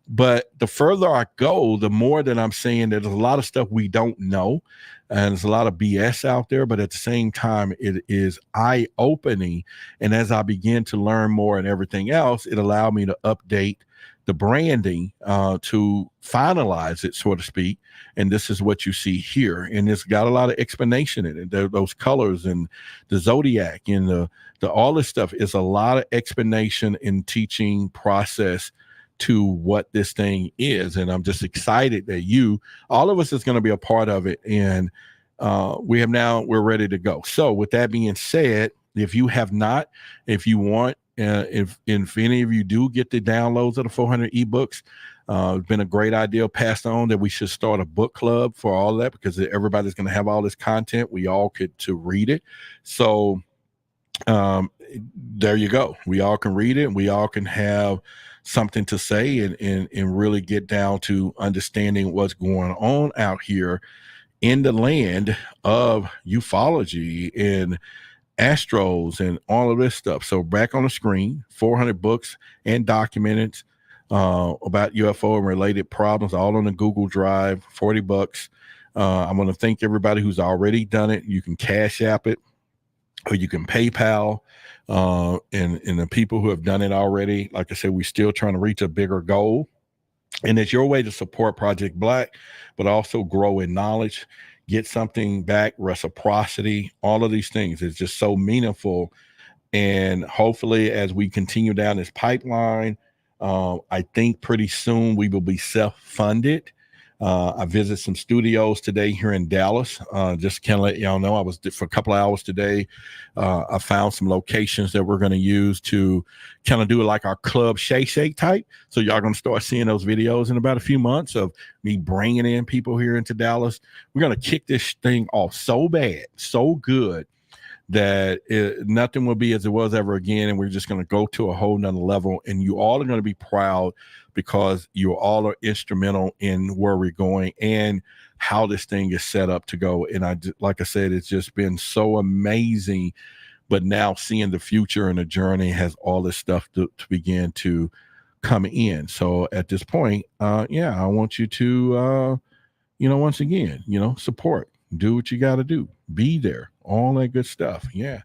But the further I go, the more that I'm saying that there's a lot of stuff we don't know, and there's a lot of BS out there. But at the same time, it is eye-opening. And as I begin to learn more and everything else, it allowed me to update the branding to finalize it, so to speak. And this is what you see here. And it's got a lot of explanation in it. Those colors and the zodiac and the all this stuff is a lot of explanation and teaching process to what this thing is. And I'm just excited that all of us is going to be a part of it. And we're ready to go. So with that being said, if you have not, if you want, if any of you do get the downloads of the 400 ebooks, it's been a great idea passed on that we should start a book club for all of that, because everybody's going to have all this content. We all get to read it. So there you go. We all can read it, and we all can have something to say and really get down to understanding what's going on out here in the land of ufology and astros and all of this stuff. So back on the screen, 400 books and documented about UFO and related problems, all on the Google Drive, $40. I want to thank everybody who's already done it. You can Cash App it, or you can PayPal, and the people who have done it already. Like I said, we're still trying to reach a bigger goal. And it's your way to support Project Black, but also grow in knowledge, get something back, reciprocity, all of these things. It's just so meaningful. And hopefully, as we continue down this pipeline, I think pretty soon we will be self-funded. I visited some studios today here in Dallas. Just kind of let y'all know, I was for a couple of hours today. I found some locations that we're going to use to kind of do like our Club Shake type. So y'all going to start seeing those videos in about a few months of me bringing in people here into Dallas. We're going to kick this thing off so bad, so good, that nothing will be as it was ever again. And we're just going to go to a whole nother level. And you all are going to be proud, because you all are instrumental in where we're going and how this thing is set up to go. And like I said, it's just been so amazing. But now seeing the future and the journey has all this stuff to begin to come in. So at this point, I want you to, once again, support, do what you got to do, be there, all that good stuff. Yeah.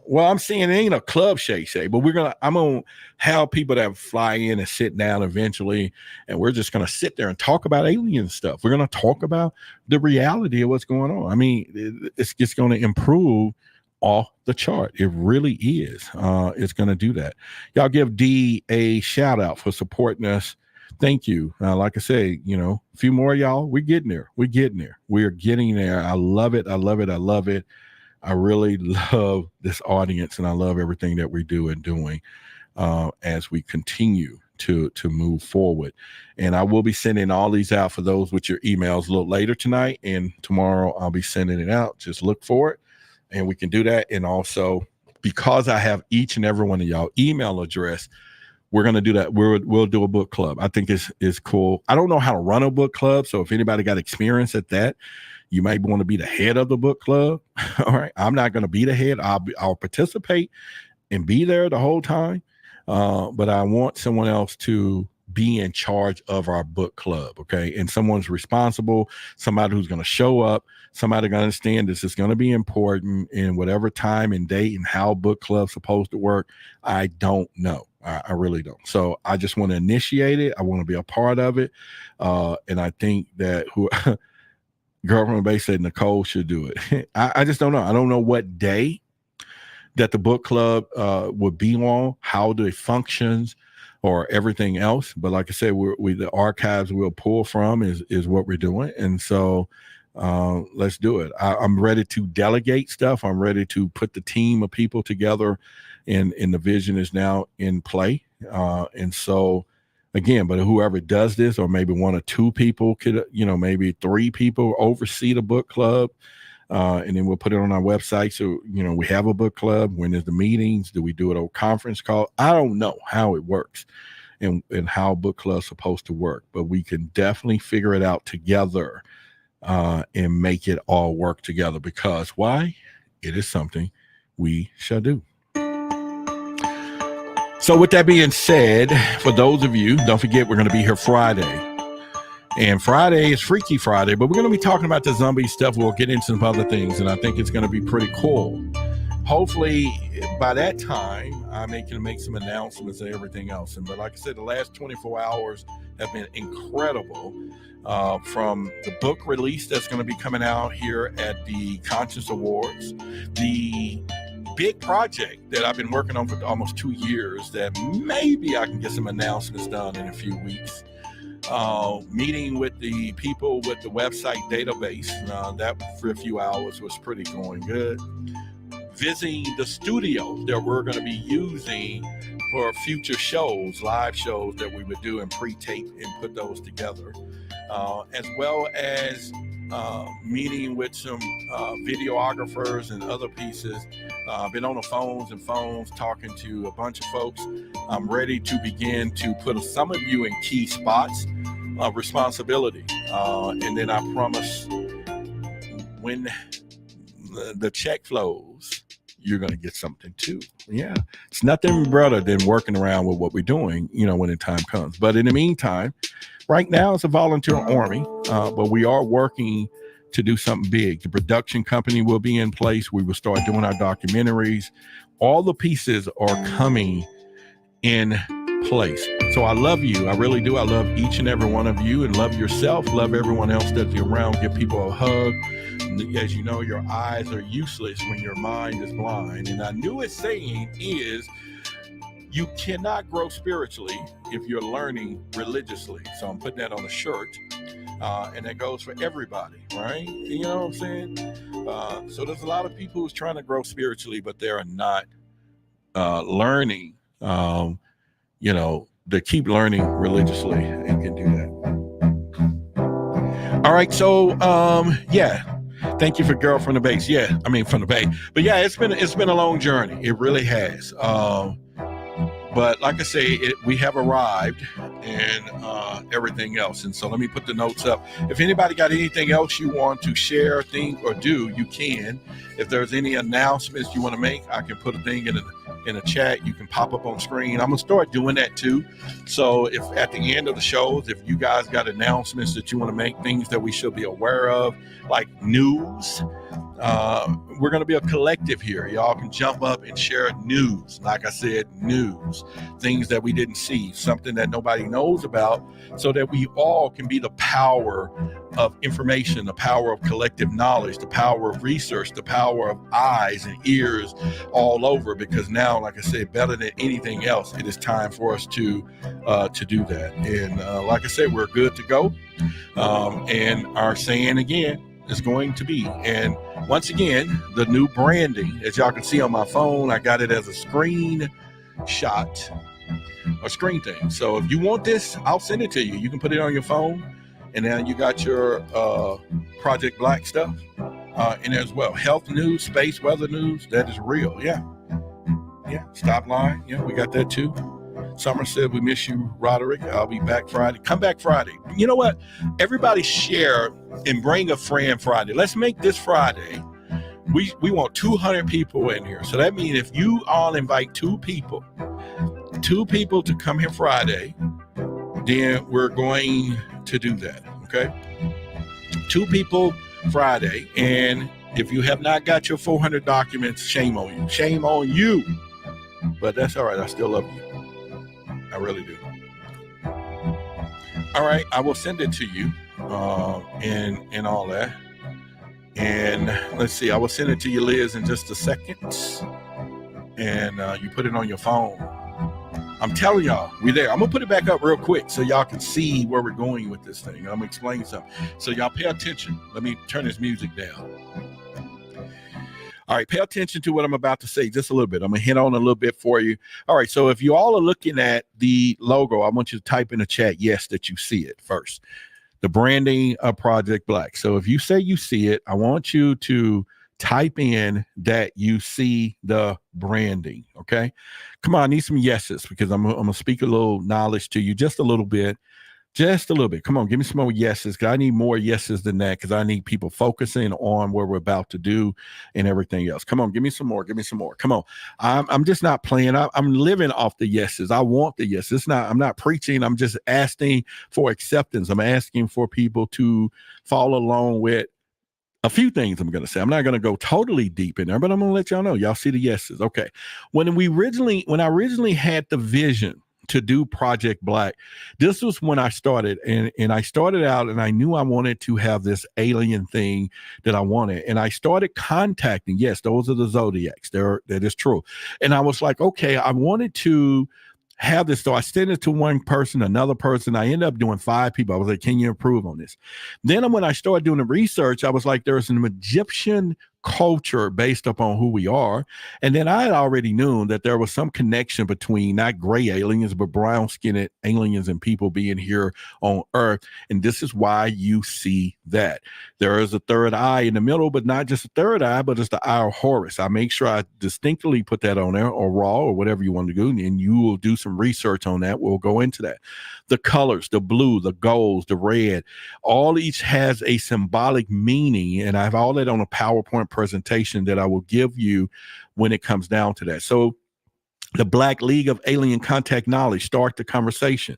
Well, I'm seeing it ain't a Club Shake, but I'm gonna have people that fly in and sit down eventually, and we're just gonna sit there and talk about alien stuff. We're gonna talk about the reality of what's going on. I mean, it's just gonna improve off the chart. It really is. It's gonna do that. Y'all give D a shout out for supporting us. Thank you. Like I say, a few more of y'all. We're getting there. We're getting there. I love it. I really love this audience, and I love everything that we do and doing as we continue to move forward. And I will be sending all these out for those with your emails a little later tonight, and tomorrow I'll be sending it out. Just look for it, and we can do that. And also, because I have each and every one of y'all email address, we're going to do that. We'll do a book club. I think it's cool. I don't know how to run a book club, so if anybody got experience at that, you might want to be the head of the book club. All right. I'm not going to be the head. I'll participate and be there the whole time. But I want someone else to be in charge of our book club. Okay. And someone's responsible, somebody who's going to show up, somebody going to understand this is going to be important in whatever time and date, and how book club's supposed to work. I don't know. I really don't. So I just want to initiate it. I want to be a part of it. And I think that Girlfriend Bay said Nicole should do it. I just don't know. I don't know what day that the book club would be on, how it functions, or everything else. But like I said, the archives we'll pull from is what we're doing. And so let's do it. I'm ready to delegate stuff. I'm ready to put the team of people together, and the vision is now in play. And so, again, but whoever does this, or maybe one or two people could, maybe three people oversee the book club. And then we'll put it on our website. So, we have a book club. When is the meetings? Do we do it over conference call? I don't know how it works and how book club's supposed to work, but we can definitely figure it out together and make it all work together, because why? It is something we shall do. So with that being said, for those of you, don't forget, we're going to be here Friday. And Friday is Freaky Friday, but we're going to be talking about the zombie stuff. We'll get into some other things, and I think it's going to be pretty cool. Hopefully, by that time, I can make some announcements and everything else. But like I said, the last 24 hours have been incredible. From the book release that's going to be coming out here at the Conscience Awards, the big project that I've been working on for almost 2 years that maybe I can get some announcements done in a few weeks. Meeting with the people with the website database, that for a few hours was pretty going good. Visiting the studio that we're going to be using for future shows, live shows that we would do and pre-tape and put those together, as well as meeting with some videographers and other pieces. Been on the phones talking to a bunch of folks. I'm ready to begin to put some of you in key spots responsibility. And then I promise when the check flows, you're going to get something too. Yeah. It's nothing better than working around with what we're doing, when the time comes. But in the meantime, right now it's a volunteer army, but we are working to do something big. The production company will be in place. We will start doing our documentaries. All the pieces are coming in place. So I love you. I really do. I love each and every one of you, and love yourself. Love everyone else that's around. Give people a hug. As you know, your eyes are useless when your mind is blind. And our newest saying is, you cannot grow spiritually if you're learning religiously. So I'm putting that on a shirt. And that goes for everybody, right? You know what I'm saying? So there's a lot of people who's trying to grow spiritually, but they are not learning, they keep learning religiously and can do that. All right. So, thank you for Girl from the Base. From the Bay. But yeah, it's been a long journey. It really has. But like I say, we have arrived and everything else. And so let me put the notes up. If anybody got anything else you want to share, think, or do, you can. If there's any announcements you want to make, I can put a thing in a chat. You can pop up on screen. I'm going to start doing that too. So if at the end of the shows, if you guys got announcements that you want to make, things that we should be aware of, like news, we're going to be a collective here. Y'all can jump up and share news. Like I said, news, things that we didn't see, something that nobody knows about, so that we all can be the power of information, the power of collective knowledge, the power of research, the power of eyes and ears all over. Because now, like I said, better than anything else, it is time for us to do that. And like I said, we're good to go. And our saying again is going to be, and once again, the new branding, as y'all can see on my phone, I got it as a screen shot, a screen thing. So if you want this, I'll send it to you. You can put it on your phone, and then you got your Project Black stuff in there as well. Health news, space weather news, that is real. Yeah. Stop line. Yeah, we got that too. Summer said, we miss you, Roderick. I'll be back Friday. Come back Friday. You know what? Everybody share and bring a friend Friday. Let's make this Friday. We want 200 people in here. So that means if you all invite two people to come here Friday, then we're going to do that. Okay? 2 people Friday. And if you have not got your 400 documents, shame on you. Shame on you. But that's all right. I still love you. I really do. All right, I will send it to you and all that. And let's see, I will send it to you, Liz, in just a second. And you put it on your phone. I'm telling y'all, we're there. I'm going to put it back up real quick so y'all can see where we're going with this thing. I'm going to explain something. So y'all pay attention. Let me turn this music down. All right, pay attention to what I'm about to say just a little bit. I'm going to hit on a little bit for you. All right, so if you all are looking at the logo, I want you to type in the chat, yes, that you see it first. The branding of Project Black. So if you say you see it, I want you to type in that you see the branding, okay? Come on, I need some yeses because I'm going to speak a little knowledge to you, just a little bit. Just a little bit. Come on, give me some more yeses, because I need more yeses than that, because I need people focusing on what we're about to do and everything else. Come on, give me some more. Give me some more. Come on. I'm just not playing. I'm living off the yeses. I want the yeses. I'm not preaching. I'm just asking for acceptance. I'm asking for people to follow along with a few things I'm going to say. I'm not going to go totally deep in there, but I'm going to let y'all know. Y'all see the yeses. Okay. When I originally had the vision to do Project Black, this was when I started, and I started out, and I knew I wanted to have this alien thing that I wanted, and I started contacting, yes, those are the Zodiacs, that is true, and I was like, okay, I wanted to have this, so I sent it to one person, another person, I ended up doing 5 people. I was like, can you improve on this? Then when I started doing the research, I was like, there's an Egyptian culture based upon who we are. And then I had already known that there was some connection between not gray aliens, but brown skinned aliens and people being here on Earth. And this is why you see that. There is a third eye in the middle, but not just a third eye, but it's the eye of Horus. I make sure I distinctly put that on there, or raw, or whatever you want to do. And you will do some research on that. We'll go into that. The colors, the blue, the golds, the red, all each has a symbolic meaning. And I have all that on a PowerPoint presentation that I will give you when it comes down to that. So the Black League of Alien Contact Knowledge, start the conversation.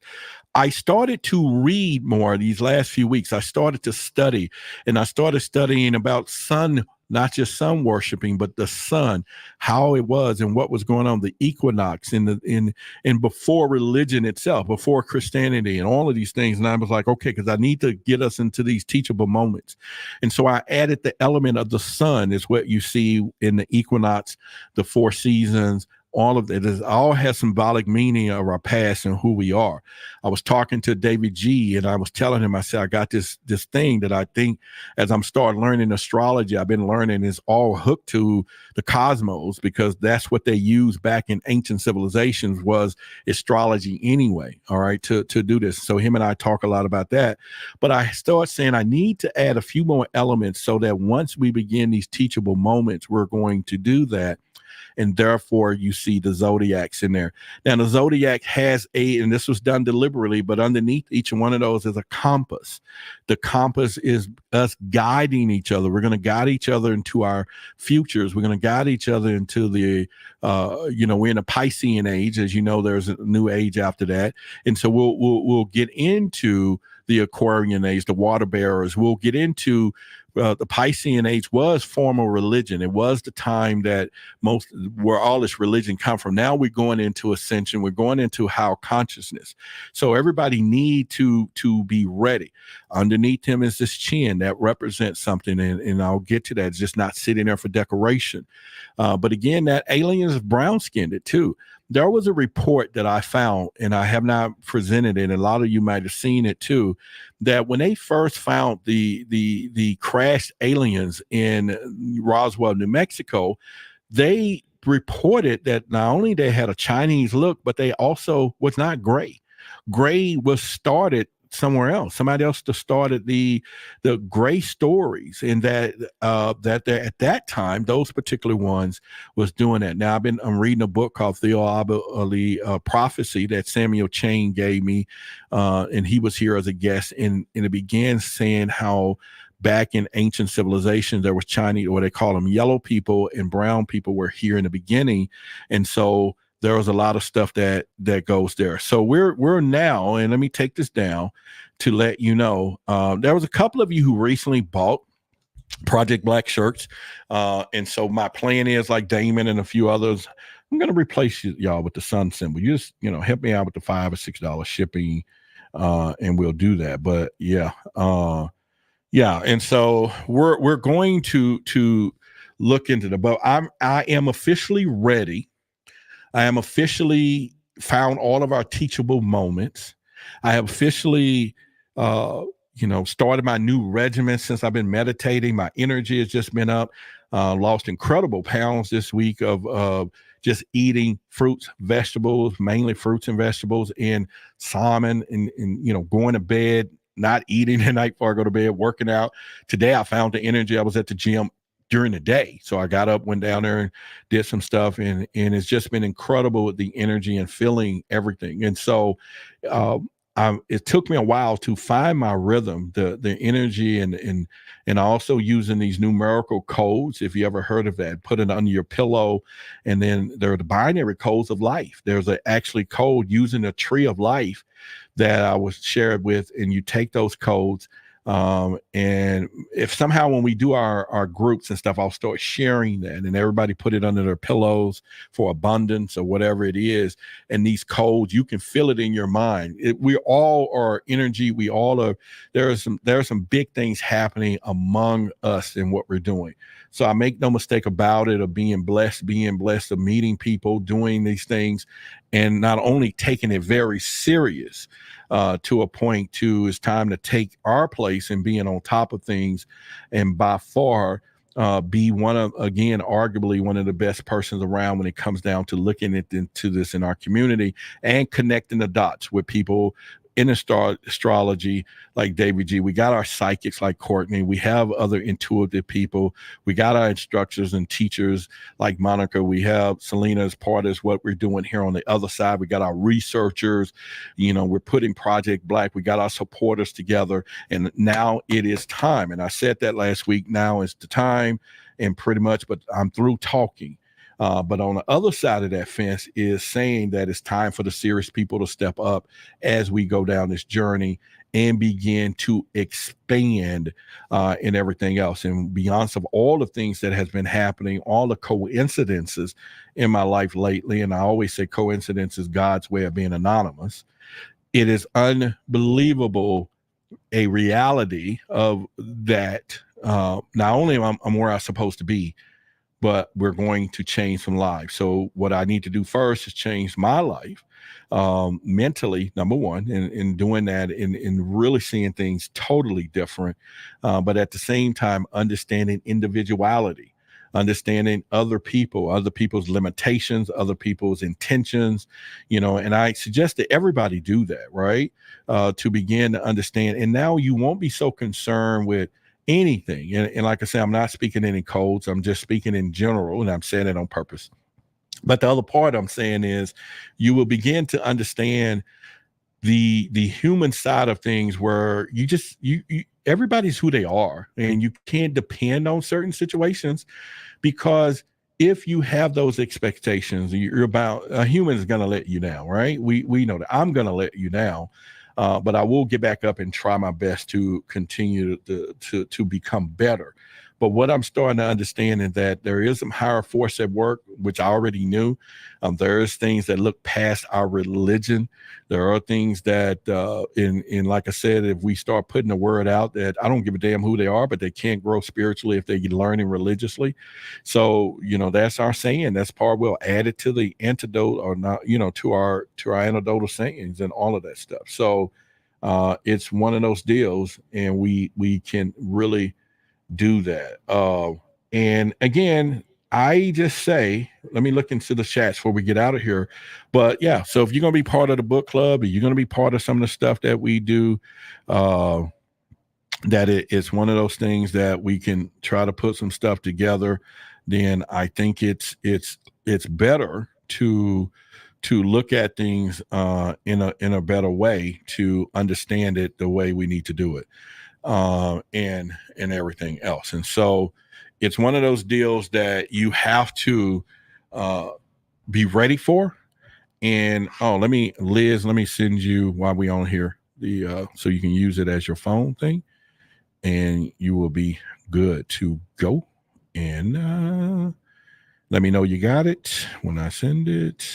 I started to read more these last few weeks. I started to study, and I started studying about sun, not just sun worshiping, but the sun, how it was and what was going on, the equinox in before religion itself, before Christianity, and all of these things. And I was like, okay, because I need to get us into these teachable moments. And so I added the element of the sun, is what you see in the equinox, the 4 seasons. All of it all has symbolic meaning of our past and who we are. I was talking to David G, and I was telling him, I said, I got this thing that I think as I'm starting learning astrology, I've been learning is all hooked to the cosmos, because that's what they used back in ancient civilizations, was astrology anyway. All right, to do this. So him and I talk a lot about that. But I started saying I need to add a few more elements so that once we begin these teachable moments, we're going to do that. And therefore, you see the zodiacs in there. Now, the zodiac has and this was done deliberately, but underneath each one of those is a compass. The compass is us guiding each other. We're going to guide each other into our futures. We're going to guide each other into the, we're in a Piscean age. As you know, there's a new age after that. And so we'll get into the Aquarian age, the water bearers. We'll get into the Piscean age was formal religion. It was the time that where all this religion come from. Now we're going into ascension. We're going into how consciousness. So everybody need to be ready. Underneath him is this chin that represents something, and I'll get to that. It's just not sitting there for decoration. But again, that alien is brown skinned too. There was a report that I found, and I have not presented it, and a lot of you might have seen it too, that when they first found the crashed aliens in Roswell, New Mexico, they reported that not only they had a Chinese look, but they also was not gray. Gray was started somewhere else. Somebody else started the gray stories, and that at that time, those particular ones was doing that. Now I'm reading a book called Theophany Prophecy that Samuel Chain gave me, and he was here as a guest, and it began saying how back in ancient civilizations there was Chinese, or they call them yellow people, and brown people were here in the beginning, and so there was a lot of stuff that goes there. So we're now, and let me take this down to let you know, there was a couple of you who recently bought Project Black shirts. And so my plan is, like Damon and a few others, I'm going to replace y'all with the sun symbol. You just, help me out with the $5 or $6 shipping, and we'll do that. But yeah. And so we're going to look into the, but I am officially ready. I am officially found all of our teachable moments. I have officially, started my new regimen since I've been meditating. My energy has just been up. Lost incredible pounds this week of just eating fruits, vegetables, mainly fruits and vegetables, and salmon, and going to bed, not eating the night before I go to bed, working out. Today I found the energy. I was at the gym during the day. So I got up, went down there and did some stuff, and it's just been incredible with the energy and feeling everything. And so it took me a while to find my rhythm, the energy, and also using these numerical codes. If you ever heard of that, put it under your pillow. And then there are the binary codes of life. There's actually code using a tree of life that I was shared with, and you take those codes. And if somehow when we do our groups and stuff, I'll start sharing that, and everybody put it under their pillows for abundance or whatever it is. And these codes, you can feel it in your mind. We all are energy. We all are. There are some big things happening among us in what we're doing. So I make no mistake about it, of being blessed, of meeting people, doing these things, and not only taking it very serious, to a point to it's time to take our place and being on top of things. And by far, be arguably one of the best persons around when it comes down to looking into this in our community and connecting the dots with people in astrology like David G. We got our psychics like Courtney. We have other intuitive people. We got our instructors and teachers like Monica. We have Selena as part of what we're doing here on the other side. We got our researchers. We're putting Project Black. We got our supporters together. And now it is time. And I said that last week. Now is the time. And pretty much, but I'm through talking. But on the other side of that fence is saying that it's time for the serious people to step up as we go down this journey and begin to expand in everything else. And beyond of all the things that has been happening, all the coincidences in my life lately, and I always say coincidence is God's way of being anonymous. It is unbelievable, a reality of that. Not only am I where I'm supposed to be, but we're going to change some lives. So what I need to do first is change my life mentally, number one, and doing that and really seeing things totally different. But at the same time, understanding individuality, understanding other people's limitations, other people's intentions, and I suggest that everybody do that, right? To begin to understand. And now you won't be so concerned with anything. And like I said, I'm not speaking any codes. I'm just speaking in general, and I'm saying it on purpose. But the other part I'm saying is you will begin to understand the human side of things where you everybody's who they are, and you can't depend on certain situations, because if you have those expectations, you're about a human is going to let you down, right? We know that I'm going to let you down. But I will get back up and try my best to continue to become better. But what I'm starting to understand is that there is some higher force at work, which I already knew. There is things that look past our religion. There are things that, like I said, if we start putting the word out that I don't give a damn who they are, but they can't grow spiritually if they're learning religiously. So, that's our saying. That's part we'll add it to the antidote or not, to our anecdotal sayings and all of that stuff. So it's one of those deals, and we can really do that. And again, I just say, let me look into the chats before we get out of here. But yeah, so if you're going to be part of the book club, or you're going to be part of some of the stuff that we do, that it's one of those things that we can try to put some stuff together, then I think it's better to look at things in a better way, to understand it the way we need to do it. And everything else. And so it's one of those deals that you have to be ready for. And let me send you, while we on here, so you can use it as your phone thing, and you will be good to go. And let me know you got it when I send it.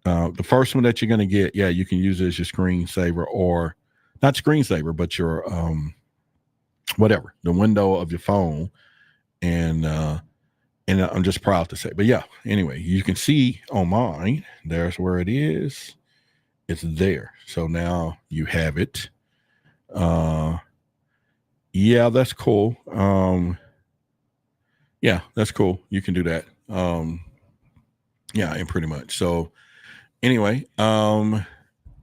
The first one that you're going to get, you can use it as your screensaver, or not screensaver, but your whatever, the window of your phone. And I'm just proud to say, but anyway, you can see on mine, there's where it is. It's there. So now you have it. That's cool. That's cool. You can do that. And pretty much. So anyway,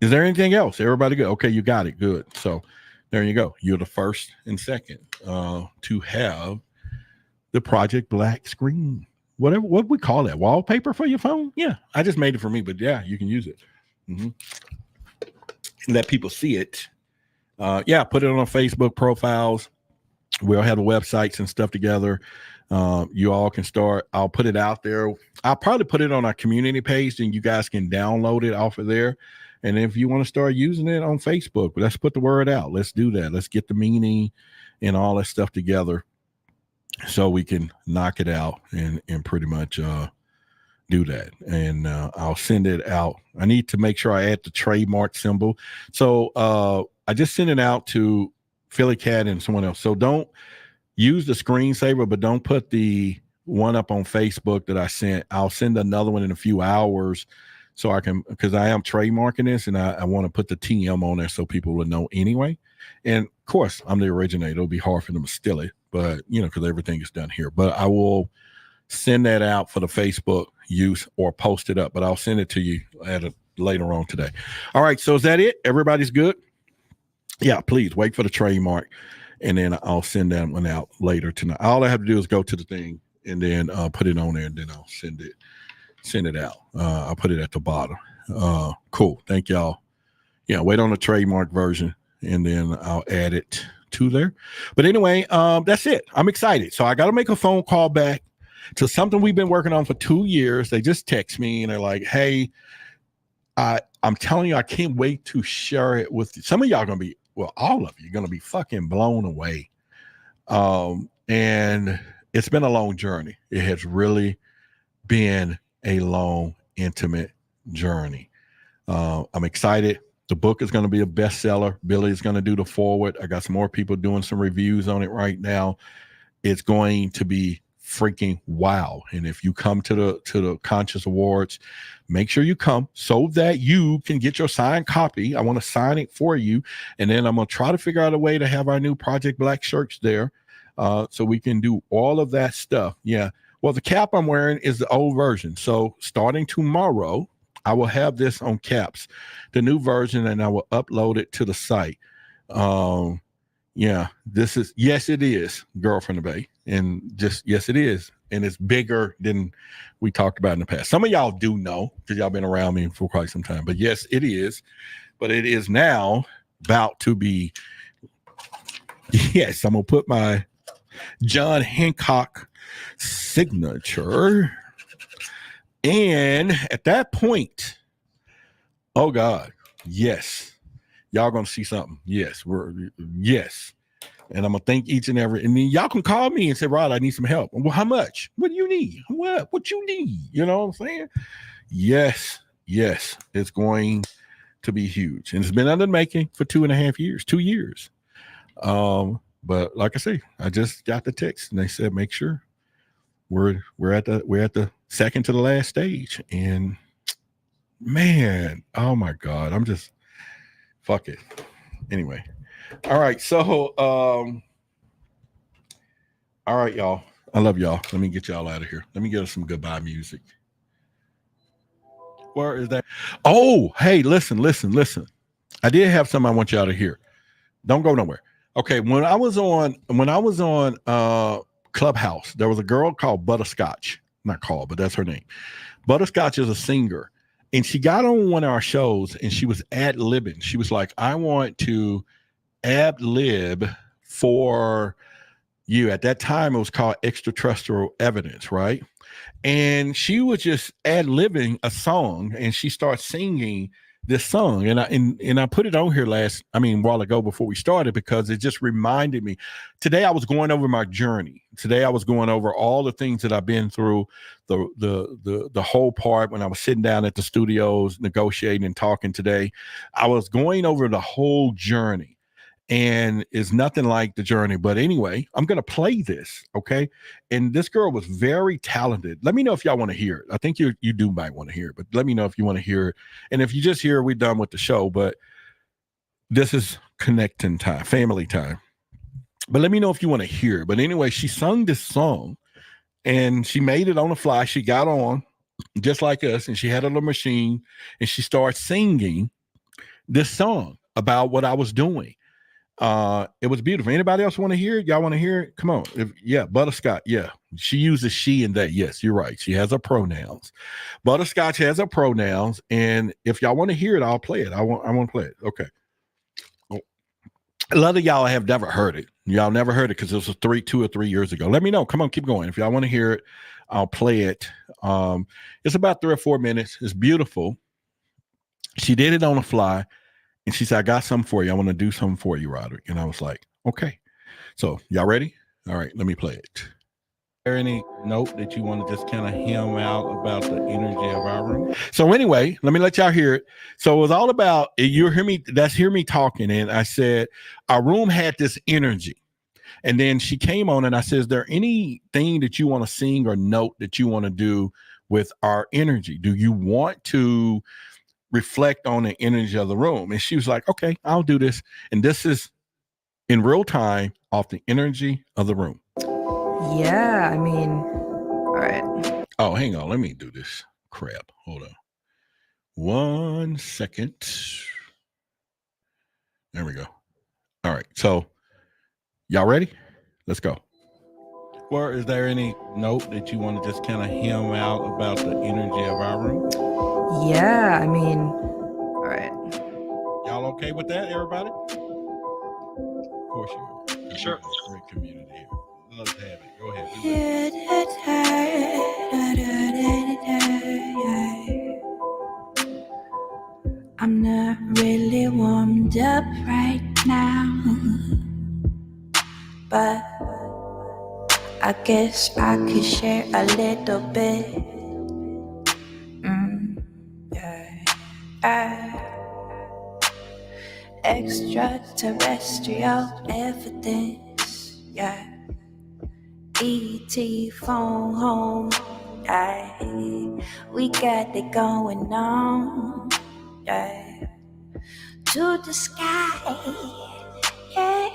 is there anything else? Everybody good? Okay, you got it. Good. So there you go. You're the first and second to have the Project Black screen. What we call that? Wallpaper for your phone? Yeah, I just made it for me, but you can use it. Let people see it. Put it on our Facebook profiles. We'll have the websites and stuff together. You all can start. I'll put it out there. I'll probably put it on our community page, and you guys can download it off of there. And if you want to start using it on Facebook, let's put the word out. Let's do that. Let's get the meaning and all that stuff together so we can knock it out and pretty much do that. And I'll send it out. I need to make sure I add the trademark symbol. So I just sent it out to Philly Cat and someone else. So don't use the screensaver, but don't put the one up on Facebook that I sent. I'll send another one in a few hours, so I can, because I am trademarking this, and I want to put the TM on there so people will know anyway. And of course, I'm the originator. It'll be hard for them to steal it, but because everything is done here. But I will send that out for the Facebook use or post it up, but I'll send it to you later on today. All right. So is that it? Everybody's good? Yeah, please wait for the trademark, and then I'll send that one out later tonight. All I have to do is go to the thing and then put it on there, and then I'll send it out. I'll put it at the bottom. Cool. Thank y'all. Yeah, wait on the trademark version, and then I'll add it to there. But anyway, that's it. I'm excited. So I got to make a phone call back to something we've been working on for 2 years. They just text me and they're like, hey, I'm telling you, I can't wait to share it with you. Some of y'all going to be, well, all of you are going to be fucking blown away. And it's been a long journey. It has really been a long, intimate journey. I'm excited. The book is going to be a bestseller. Billy is going to do the forward. I got some more people doing some reviews on it right now. It's going to be freaking wow. And if you come to the Conscious Awards, make sure you come so that you can get your signed copy. I want to sign it for you. And then I'm going to try to figure out a way to have our new Project Black shirts there so we can do all of that stuff. Yeah. Well, the cap I'm wearing is the old version. So starting tomorrow, I will have this on caps, the new version, and I will upload it to the site. Yeah, this is, yes, it is Girlfriend of Bay. And just, yes, it is. And it's bigger than we talked about in the past. Some of y'all do know because y'all been around me for quite some time. But yes, it is. But it is now about to be, yes, I'm going to put my John Hancock signature. And at that point, oh God, yes, y'all gonna see something. Yes, yes. And I'm gonna thank each and every, and then y'all can call me and say, Rod, I need some help. Well, how much? What do you need? What you need? You know what I'm saying? Yes, it's going to be huge. And it's been under the making for 2.5 years, 2 years. But like I say, I just got the text and they said, make sure we're at the second to the last stage. And man, oh my God, I'm just, fuck it. Anyway. All right. So, all right, y'all. I love y'all. Let me get y'all out of here. Let me get us some goodbye music. Where is that? Oh, hey, listen. I did have something I want y'all to hear. Don't go nowhere. Okay. When I was on Clubhouse, there was a girl called Butterscotch. Not called, but that's her name. Butterscotch is a singer. And she got on one of our shows and she was ad-libbing. She was like, I want to ad-lib for you. At that time, it was called extraterrestrial evidence, right? And she was just ad-libbing a song and she started singing this song. And I put it on here a while ago before we started because it just reminded me. Today I was going over my journey. Today I was going over all the things that I've been through, the whole part when I was sitting down at the studios negotiating and talking today. I was going over the whole journey. And it's nothing like the journey. But anyway, I'm going to play this, okay? And this girl was very talented. Let me know if y'all want to hear it. I think you do might want to hear it, but let me know if you want to hear it. And if you just hear it, we're done with the show. But this is connecting time, family time. But let me know if you want to hear it. But anyway, she sung this song, and she made it on the fly. She got on, just like us, and she had a little machine, and she started singing this song about what I was doing. It was beautiful. Anybody else want to hear it? Y'all want to hear it? Come on. Butterscotch. Yeah. She uses she and that. Yes, you're right. She has her pronouns. Butterscotch has her pronouns. And if y'all want to hear it, I'll play it. I want to play it. Okay. A lot of y'all have never heard it. Y'all never heard it because it was 2 or 3 years ago. Let me know. Come on, keep going. If y'all want to hear it, I'll play it. It's about 3 or 4 minutes. It's beautiful. She did it on the fly. And she said, I got something for you. I want to do something for you, Roderick. And I was like, okay. So y'all ready? All right, let me play it. Is there any note that you want to just kind of hem out about the energy of our room? So anyway, let me let y'all hear it. So it was all about, you hear me talking. And I said, our room had this energy. And then she came on and I said, is there anything that you want to sing or note that you want to do with our energy? Do you want to reflect on the energy of the room? And she was like, okay, I'll do this. And this is in real time off the energy of the room. Yeah, I mean, all right. Oh, hang on. Let me do this crap. Hold on. 1 second. There we go. All right. So, y'all ready? Let's go. Or is there any note that you want to just kind of hem out about the energy of our room? Yeah, I mean, all right. Y'all okay with that, everybody? Of course you are. Sure. Great community here. Let's have it. Go ahead. I'm not really warmed up right now, but I guess I could share a little bit. Extraterrestrial evidence, yeah. E.T. phone home, we got it going on, yeah. To the sky, yeah,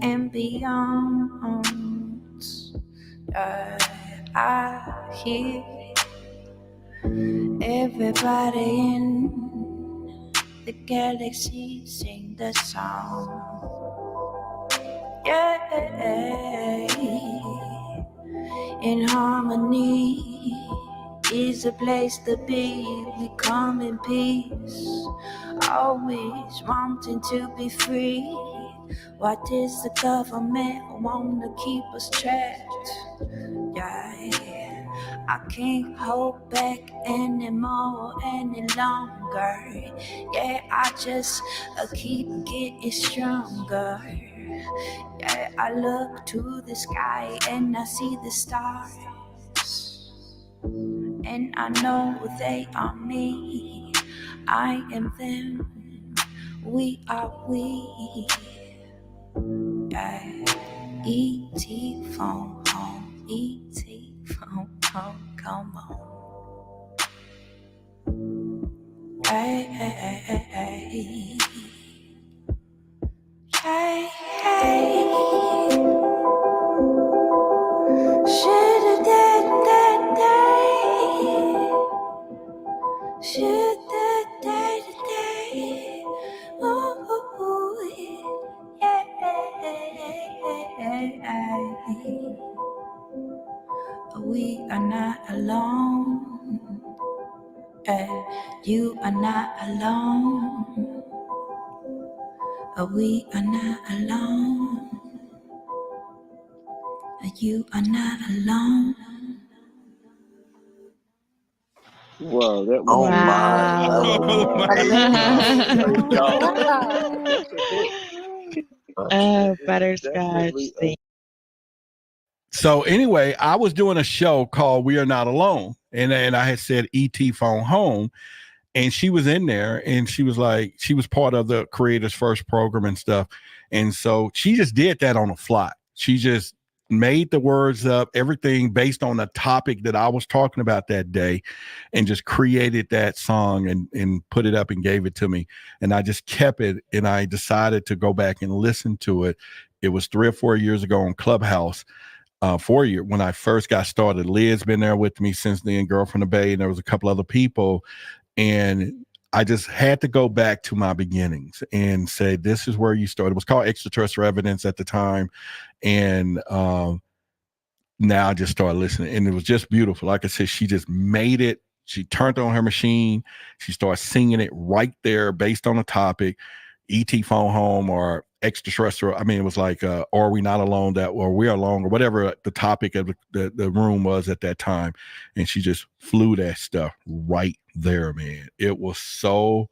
and beyond, I hear everybody in the galaxy sing the song. Yeah, in harmony is a place to be. We come in peace, always wanting to be free. Why does the government want to keep us trapped? Yeah, I can't hold back anymore, any longer. Yeah, I just keep getting stronger. Yeah, I look to the sky and I see the stars, and I know they are me. I am them. We are we. Yeah. E.T. phone home. E.T. phone home. Come on. Hey, hey, hey, hey, hey. Hey, hey. Shoulda did that day. Shoulda did day. Ooh, yeah. We are not alone. You are not alone. We are not alone. You are not alone. Whoa, that was Butterscotch. So anyway, I was doing a show called We Are Not Alone, and I had said E.T. phone home, and she was in there, and she was like, she was part of the Creators First program and stuff, and so she just did that on the fly. She just made the words up, everything based on the topic that I was talking about that day, and just created that song and put it up and gave it to me, and I just kept it, and I decided to go back and listen to it. It was 3 or 4 years ago on Clubhouse. 4 years when I first got started. Liz been there with me since then, Girl from the Bay, and there was a couple other people. And I just had to go back to my beginnings and say, this is where you started. It was called Extraterrestrial Evidence at the time. And now I just started listening, and it was just beautiful. Like I said, she just made it. She turned on her machine. She started singing it right there based on the topic, E.T. phone home or extraterrestrial. I mean, it was like, are we not alone, that, or we're alone, or whatever the topic of the room was at that time. And she just flew that stuff right there, man. It was so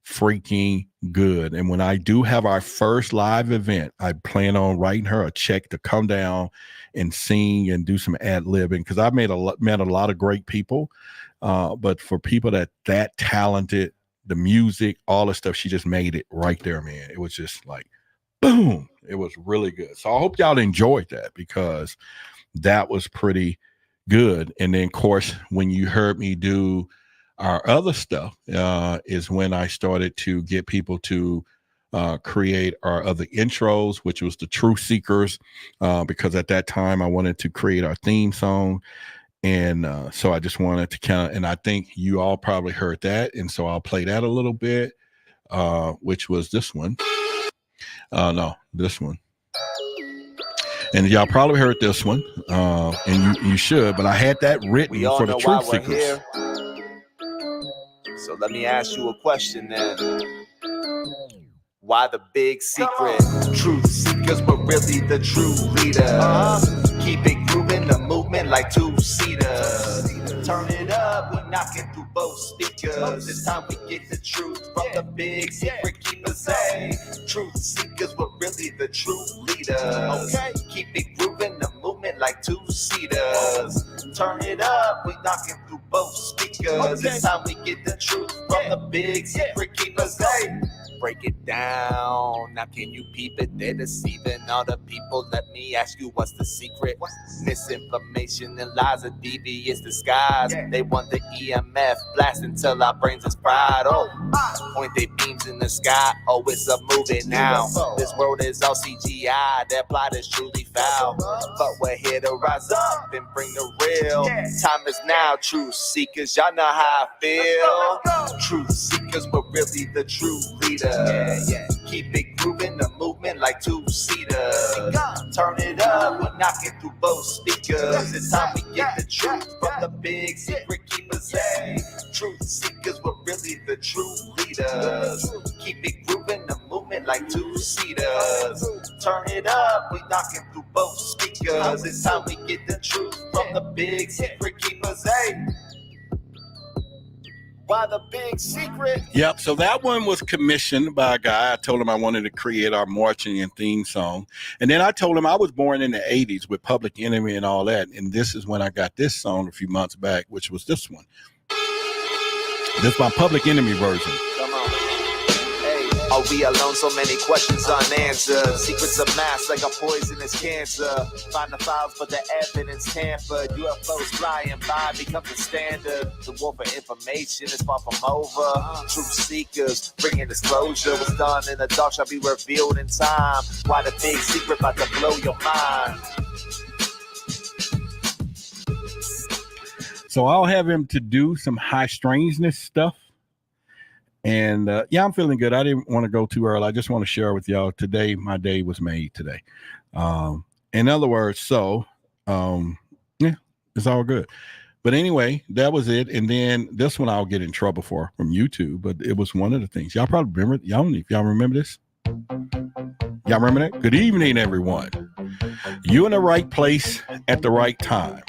freaking good. And when I do have our first live event, I plan on writing her a check to come down and sing and do some ad-libbing, because I've met a lot of great people. But for people that talented, the music, all the stuff, she just made it right there, man. It was just like, boom. It was really good. So I hope y'all enjoyed that, because that was pretty good. And then, of course, when you heard me do our other stuff, is when I started to get people to create our other intros, which was the Truth Seekers, because at that time I wanted to create our theme song. And so I just wanted to and I think you all probably heard that. And so I'll play that a little bit, which was this one. No, this one. And y'all probably heard this one, and you should, but I had that written for the Truth Seekers. So let me ask you a question then. Why the big secret? Truth seekers were really the true leaders. Keep it grooving, the movement like two-seaters. Turn it up, we're knocking through both speakers. It's time we get the truth from the big secret keepers. Hey, truth seekers were really the true leaders. Okay, keep it grooving, the movement like two-seaters. Turn it up, we're knocking through both speakers. It's time we get the truth from the big secret keepers. Hey, break it down. Now can you peep it? They're deceiving all the people. Let me ask you, what's the secret? Misinformation and lies, a devious disguise. They want the EMF blast until our brains is fried. Oh, point their beams in the sky. Oh, it's a movie now. This world is all CGI. Their plot is truly foul. But we're here to rise up and bring the real. Time is now. Truth seekers, y'all know how I feel. Truth seekers were really the true leaders. Keep it grooving, the movement like two-seaters. Turn it up, we're knocking through both speakers. It's time we get the truth from the big secret keepers. Hey, truth seekers were really the true leaders. Keep it grooving, the movement like two-seaters. Turn it up, we're knocking through both speakers. It's time we get the truth from the big secret keepers. Hey, why the big secret? Yep. So that one was commissioned by a guy. I told him I wanted to create our marching and theme song. And then I told him I was born in the 80s with Public Enemy and all that. And this is when I got this song a few months back, which was this one. This is my Public Enemy version. Come on. Hey, are we alone? So many questions unanswered. Secrets amassed like a poisonous cancer. Find the files, but the evidence tampered. UFOs flying by becomes the standard. The war for information is far from over. Truth seekers bringing disclosure. What's done in the dark shall be revealed in time. Why the big secret about to blow your mind? So I'll have him to do some high strangeness stuff. And yeah, I'm feeling good. I didn't want to go too early. I just want to share with y'all today. My day was made today. In other words, so yeah, it's all good. But anyway, that was it. And then this one I'll get in trouble for from YouTube. But it was one of the things. Y'all probably remember. If y'all remember this. Y'all remember that? Good evening, everyone. You in the right place at the right time.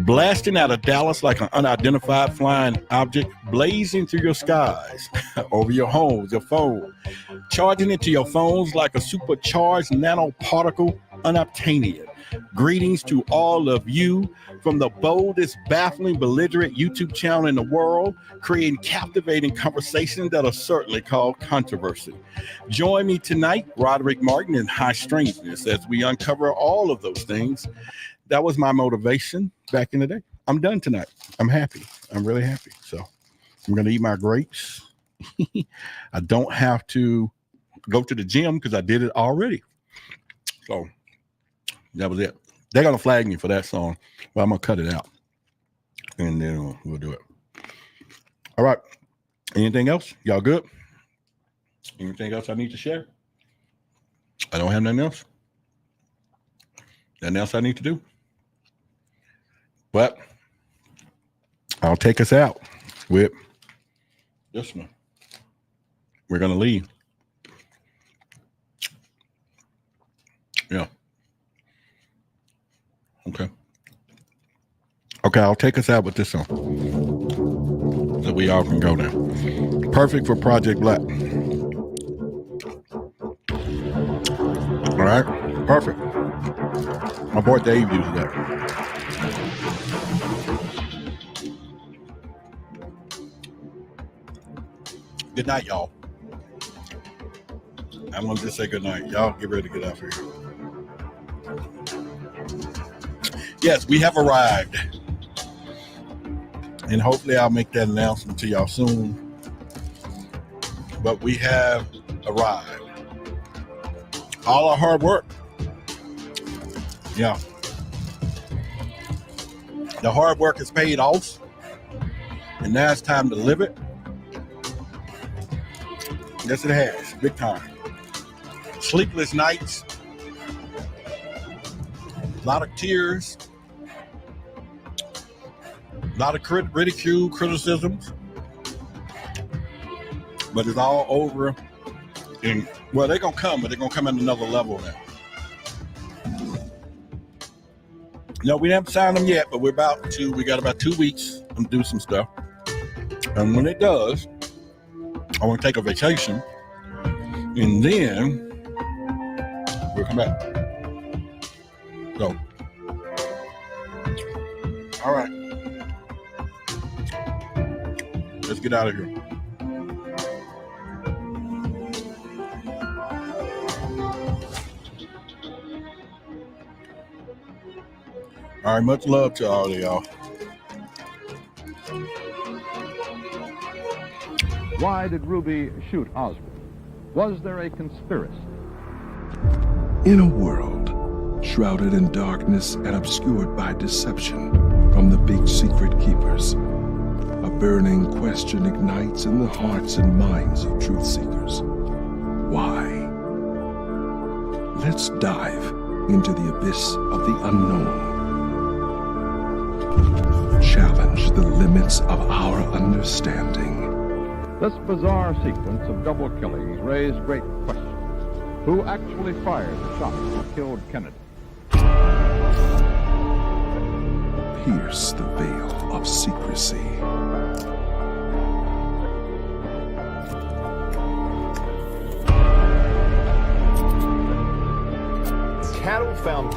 Blasting out of Dallas like an unidentified flying object, blazing through your skies, over your homes, your phone, charging into your phones like a supercharged nanoparticle, unobtainium. Greetings to all of you from the boldest, baffling, belligerent YouTube channel in the world, creating captivating conversations that are certainly called controversy. Join me tonight, Roderick Martin, in High Strangeness, as we uncover all of those things. That was my motivation back in the day. I'm done tonight. I'm happy. I'm really happy. So I'm going to eat my grapes. I don't have to go to the gym because I did it already. So that was it. They're going to flag me for that song, but I'm going to cut it out. And then we'll do it. All right. Anything else? Y'all good? Anything else I need to share? I don't have nothing else. Nothing else I need to do. But I'll take us out with this one. We're going to leave. Yeah. Okay. Okay, I'll take us out with this song. So we all can go now. Perfect for Project Black. All right. Perfect. My boy Dave uses that. Good night, y'all. I'm going to just say good night. Y'all get ready to get out of here. Yes, we have arrived. And hopefully I'll make that announcement to y'all soon. But we have arrived. all our hard work. Yeah. The hard work is paid off, and now it's time to live it. Yes, it has, big time. Sleepless nights, a lot of tears, a lot of ridicule, criticisms, but it's all over. And well, they're gonna come, but they're gonna come at another level now. No, we haven't signed them yet, but we're about to. We got about 2 weeks to do some stuff, and when it does, I want to take a vacation, and then we'll come back. So, all right, let's get out of here. All right, much love to all of y'all. Why did Ruby shoot Oswald? Was there a conspiracy? In a world shrouded in darkness and obscured by deception from the big secret keepers, a burning question ignites in the hearts and minds of truth seekers. Why? Let's dive into the abyss of the unknown. Challenge the limits of our understanding. This bizarre sequence of double killings raised great questions. Who actually fired the shot that killed Kennedy? Pierce the veil of secrecy. Cattle found dead.